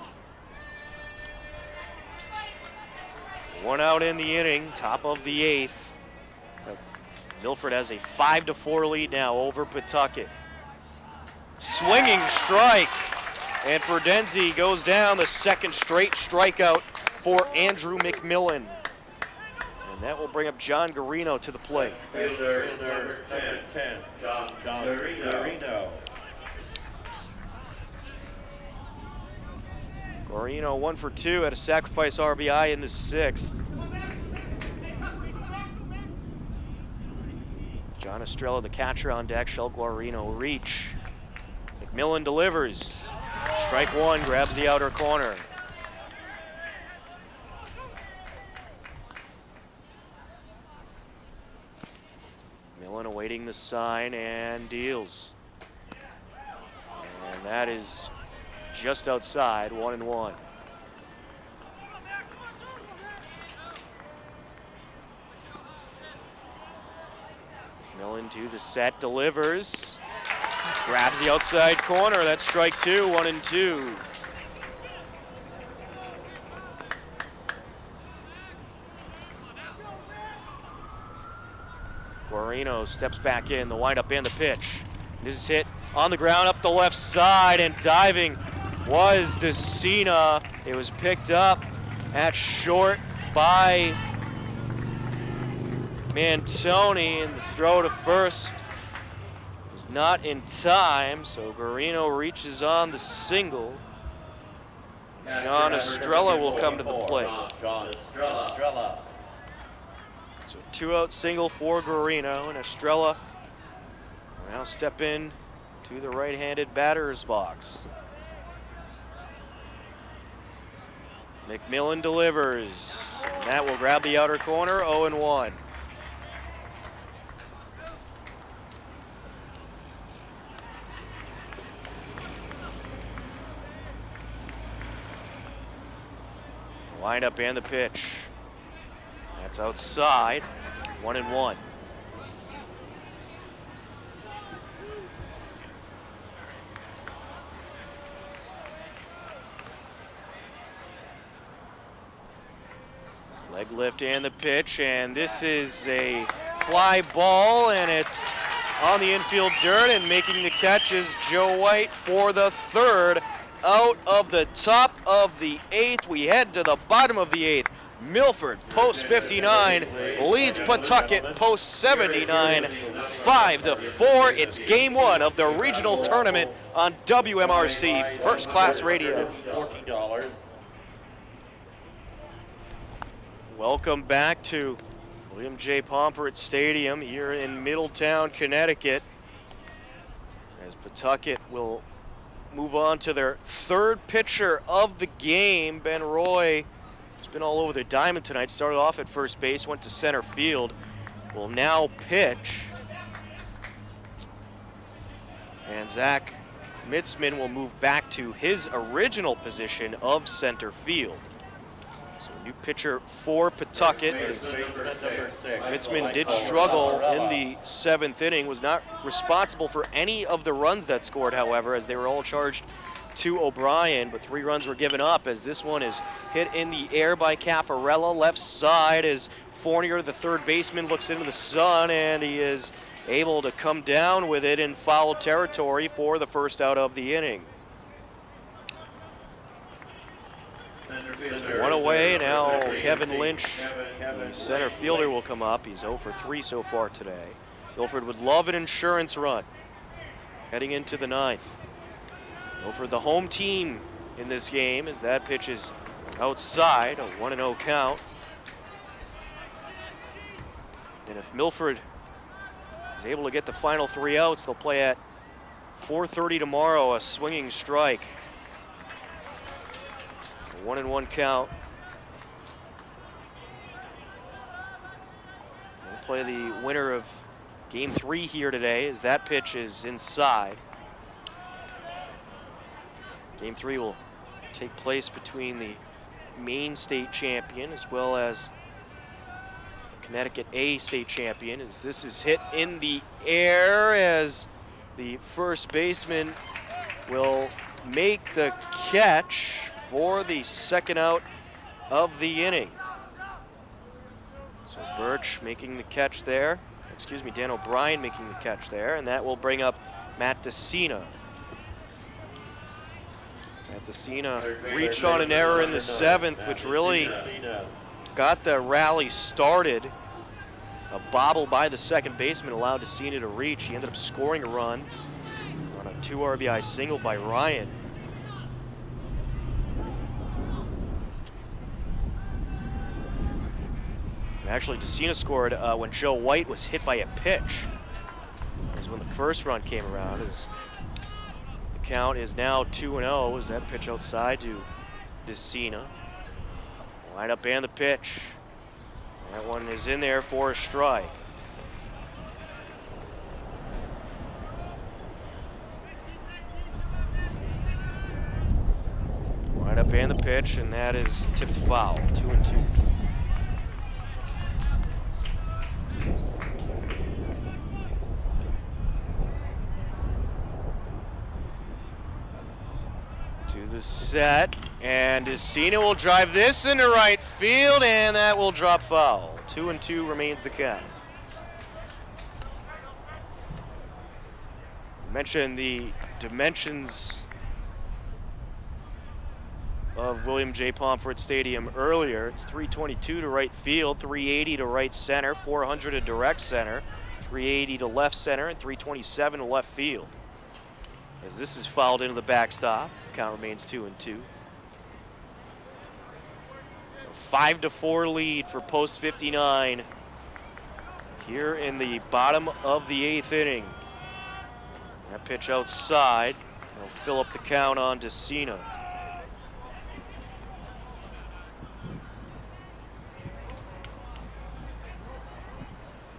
S1: 1 out in the inning, top of the 8th. Milford has a 5-4 lead now over Pawtucket. Swinging strike, and Fordenzi goes down, the 2nd straight strikeout for Andrew McMillan. And that will bring up John Garino to the plate.
S2: Fielder number 10, John Garino.
S1: Garino 1 for 2 had a sacrifice RBI in the 6th. John Estrella, the catcher, on deck. Shall Guarino reach? McMillan delivers. Strike 1, grabs the outer corner. McMillan awaiting the sign and deals. And that is just outside, 1-1. McMillan to the set, delivers. Grabs the outside corner, that's strike 2, 1-2. Guarino steps back in, the windup and the pitch. This is hit on the ground up the left side, and diving was Decina. It was picked up at short by Mantoni, and the throw to first was not in time, so Guarino reaches on the single. John Estrella will come to the plate.
S2: John Estrella.
S1: So 2-out single for Guarino, and Estrella will now step in to the right-handed batter's box. McMillan delivers, and that will grab the outer corner, 0-1. Windup and the pitch. That's outside, 1-1. Leg lift and the pitch, and this is a fly ball, and it's on the infield dirt, and making the catch is Joe White for the 3rd out of the top of the 8th. We head to the bottom of the 8th. Milford, post 59, leads Pawtucket, post 79, 5-4. It's game 1 of the regional tournament on WMRC First Class Radio.
S2: $40.
S1: Welcome back to William J. Pomfret Stadium here in Middletown, Connecticut, as Pawtucket will move on to their 3rd pitcher of the game. Ben Roy has been all over the diamond tonight. Started off at first base, went to center field. will now pitch. And Zach Mitzman will move back to his original position of center field. So a new pitcher for Pawtucket. Mitzman did struggle in the 7th inning, was not responsible for any of the runs that scored, however, as they were all charged to O'Brien, but 3 runs were given up as this one is hit in the air by Caffarella. Left side as Fournier, the third baseman, looks into the sun, and he is able to come down with it in foul territory for the first out of the inning. So 1 away, now Kevin Lynch, the center fielder, will come up. He's 0 for 3 so far today. Milford would love an insurance run heading into the 9th. Milford, the home team in this game, as that pitch is outside, a 1-0 count. And if Milford is able to get the final 3 outs, they'll play at 4:30 tomorrow, a swinging strike. A 1-1 count. We'll play the winner of Game 3 here today, as that pitch is inside. Game 3 will take place between the Maine state champion as well as Connecticut A state champion, as this is hit in the air as the first baseman will make the catch for the second out of the inning. So Birch making the catch there. Excuse me, Dan O'Brien making the catch there, and that will bring up Matt DeCina. Matt DeCina reached on an error in the 7th, which really got the rally started. A bobble by the second baseman allowed DeCina to reach. He ended up scoring a run on a 2 RBI single by Ryan. And actually, DeCina scored when Joe White was hit by a pitch. That was when the first run came around. As the count is now 2-0 as that pitch outside to DeCina. Line up and the pitch. That one is in there for a strike. Line up and the pitch, and that is tipped foul. 2-2. To the set, and DeCina will drive this into right field, and that will drop foul. 2-2 remains the count. Mentioned the dimensions of William J. Pomfret Stadium earlier. It's 322 to right field, 380 to right center, 400 to direct center, 380 to left center, and 327 to left field. As this is fouled into the backstop, count remains 2-2. 5-4 lead for post 59 here in the bottom of the 8th inning. That pitch outside will fill up the count on DeCina.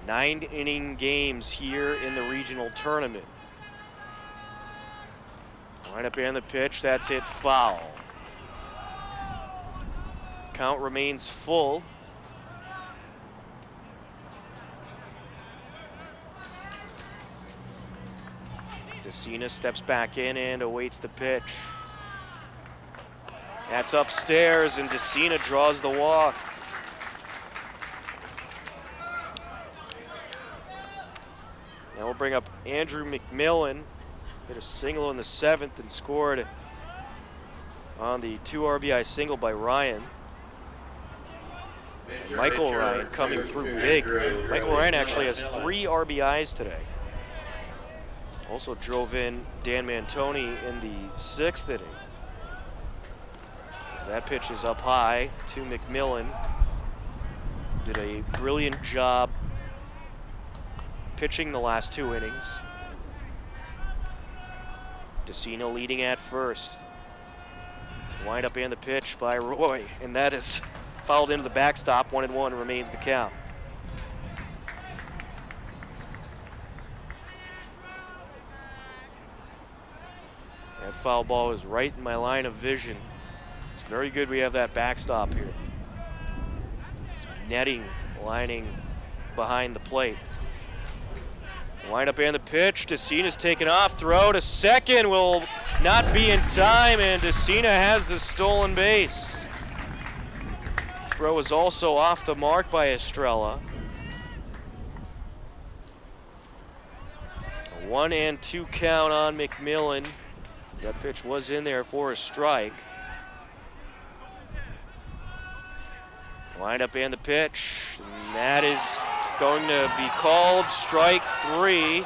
S1: Nine-inning games here in the regional tournament. Line up and the pitch, that's hit foul. Count remains full. DeCina steps back in and awaits the pitch. That's upstairs, and DeCina draws the walk. Now we'll bring up Andrew McMillan. Hit a single in the 7th and scored on the 2 RBI single by Ryan. And Michael Ryan coming through big. Michael Ryan actually has 3 RBIs today. Also drove in Dan Mantoni in the 6th inning. As that pitch is up high to McMillan. Did a brilliant job pitching the last 2 innings. DeCina leading at first. Wind up and the pitch by Roy, and that is fouled into the backstop. 1-1 remains the count. foul ball was right in my line of vision. It's very good we have that backstop here. Some netting lining behind the plate. Wind up and the pitch. Decina's taken off. Throw to second will not be in time, and Decina has the stolen base. Throw is also off the mark by Estrella. A 1-2 count on McMillan. That pitch was in there for a strike. Wind up and the pitch. And that is going to be called strike 3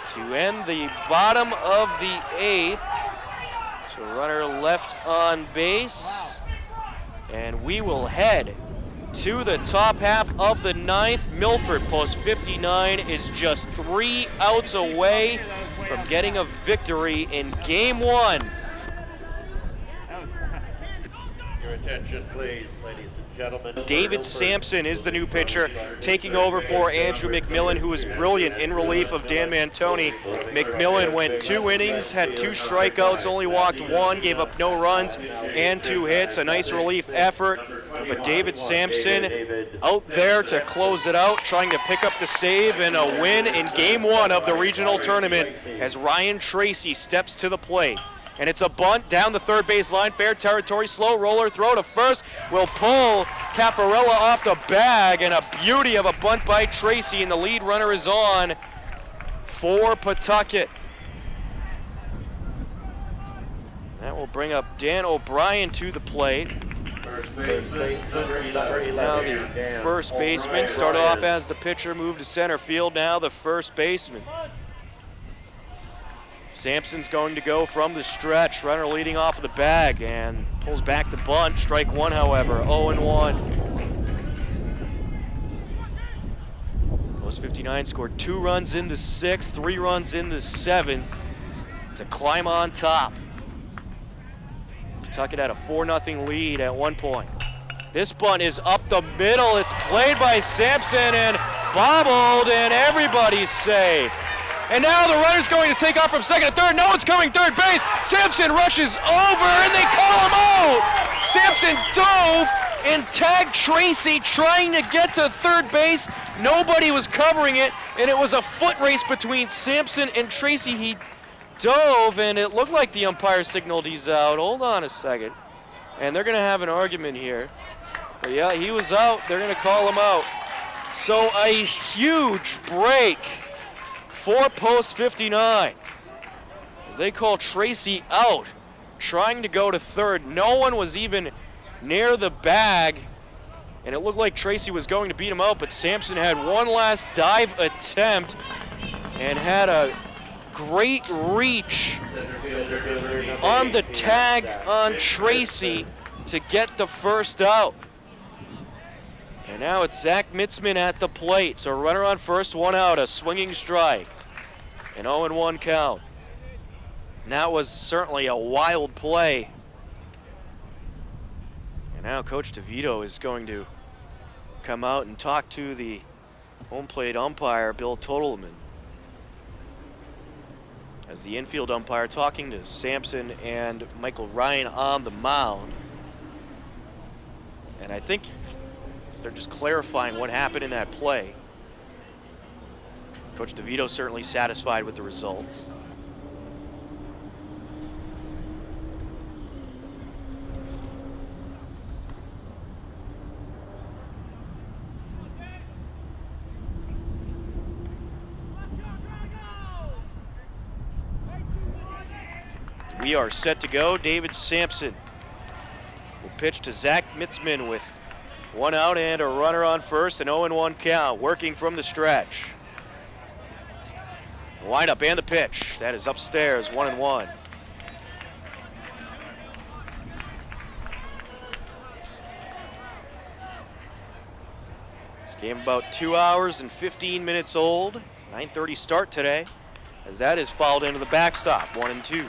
S1: to end the bottom of the 8th. So runner left on base. And we will head to the top half of the 9th. Milford, post 59, is just 3 outs away from getting a victory in Game 1.
S2: Your attention, please, ladies and gentlemen.
S1: David Sampson is the new pitcher, taking over for Andrew McMillan, who was brilliant in relief of Dan Mantoni. McMillan went 2 innings, had 2 strikeouts, only walked 1, gave up no runs and 2 hits. A nice relief effort, but David Sampson out there to close it out, trying to pick up the save and a win in Game 1 of the regional tournament as Ryan Tracy steps to the plate. And it's a bunt down the third base line, fair territory, slow roller, throw to first, will pull Caffarella off the bag, and a beauty of a bunt by Tracy, and the lead runner is on for Pawtucket. That will bring up Dan O'Brien to the plate. Now the first baseman started off as the pitcher, moved to center field, now the first baseman. Sampson's going to go from the stretch, runner leading off of the bag and pulls back the bunt. Strike 1, however, 0-1. Post 59 scored 2 runs in the 6th, 3 runs in the 7th to climb on top. Pawtucket had a 4-0 lead at one point. This bunt is up the middle. It's played by Sampson and bobbled, and everybody's safe. And now the runner's going to take off from second to third. No one's coming third base. Sampson rushes over, and they call him out. Sampson dove and tagged Tracy trying to get to third base. Nobody was covering it, and it was a foot race between Sampson and Tracy. He dove, and it looked like the umpire signaled he's out. Hold on a second. And they're going to have an argument here. But yeah, he was out. They're going to call him out. So a huge break for post 59, as they call Tracy out, trying to go to third. No one was even near the bag, and it looked like Tracy was going to beat him out, but Sampson had one last dive attempt and had a great reach on the tag on Tracy to get the first out. And now it's Zach Mitzman at the plate. So runner on first, 1 out, a swinging strike. An 0-1 count. And that was certainly a wild play. And now Coach DeVito is going to come out and talk to the home plate umpire, Bill Totelman. As the infield umpire talking to Sampson and Michael Ryan on the mound. And I think they're just clarifying what happened in that play. Coach DeVito certainly satisfied with the results. We are set to go. David Sampson will pitch to Zach Mitzman with 1 out and a runner on first, an 0-1 count, working from the stretch. Wind up and the pitch. That is upstairs, 1-1. This game about 2 hours and 15 minutes old. 9:30 start today, as that is fouled into the backstop, 1-2.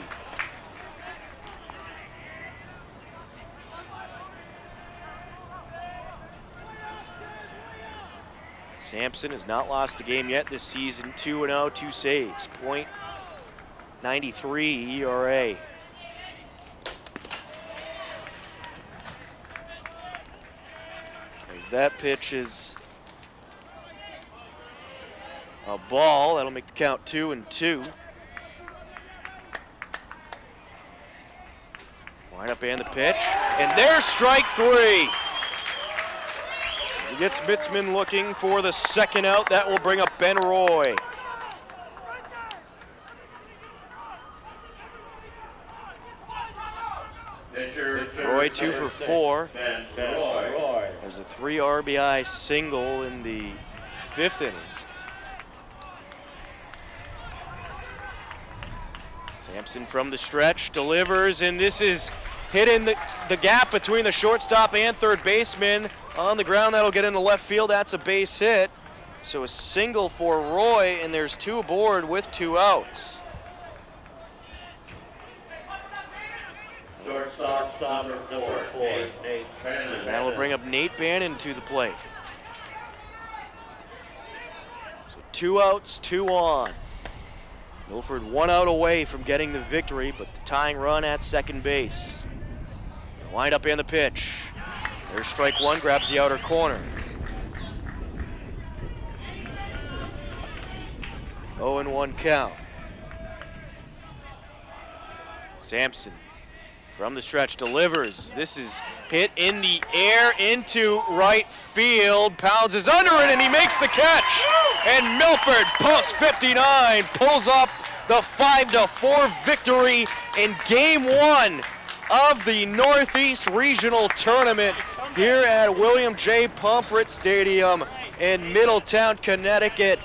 S1: Sampson has not lost a game yet this season, 2-0, 2 saves, .93 ERA. As that pitch is a ball, that'll make the count 2-2. Wind up and the pitch, and there's strike 3. As he gets Mitzman looking for the second out, that will bring up Ben Roy. Roy 2 for 4.
S2: Ben Roy.
S1: Has a 3 RBI single in the 5th inning. Sampson from the stretch delivers, and this is hit in the gap between the shortstop and third baseman. On the ground, that'll get into left field. That's a base hit. So a single for Roy, and there's 2 aboard with 2 outs.
S2: Shortstop number 4, Nate Bannon.
S1: That will bring up Nate Bannon to the plate. So 2 outs, 2 on. Milford 1 out away from getting the victory, but the tying run at second base. Wind up in the pitch. There's strike 1, grabs the outer corner. 0-1 count. Sampson from the stretch delivers. This is hit in the air into right field. Pounds is under it, and he makes the catch. And Milford, post 59, pulls off the 5-4 victory in Game 1 of the Northeast Regional Tournament here at William J. Pomfret Stadium in Middletown, Connecticut.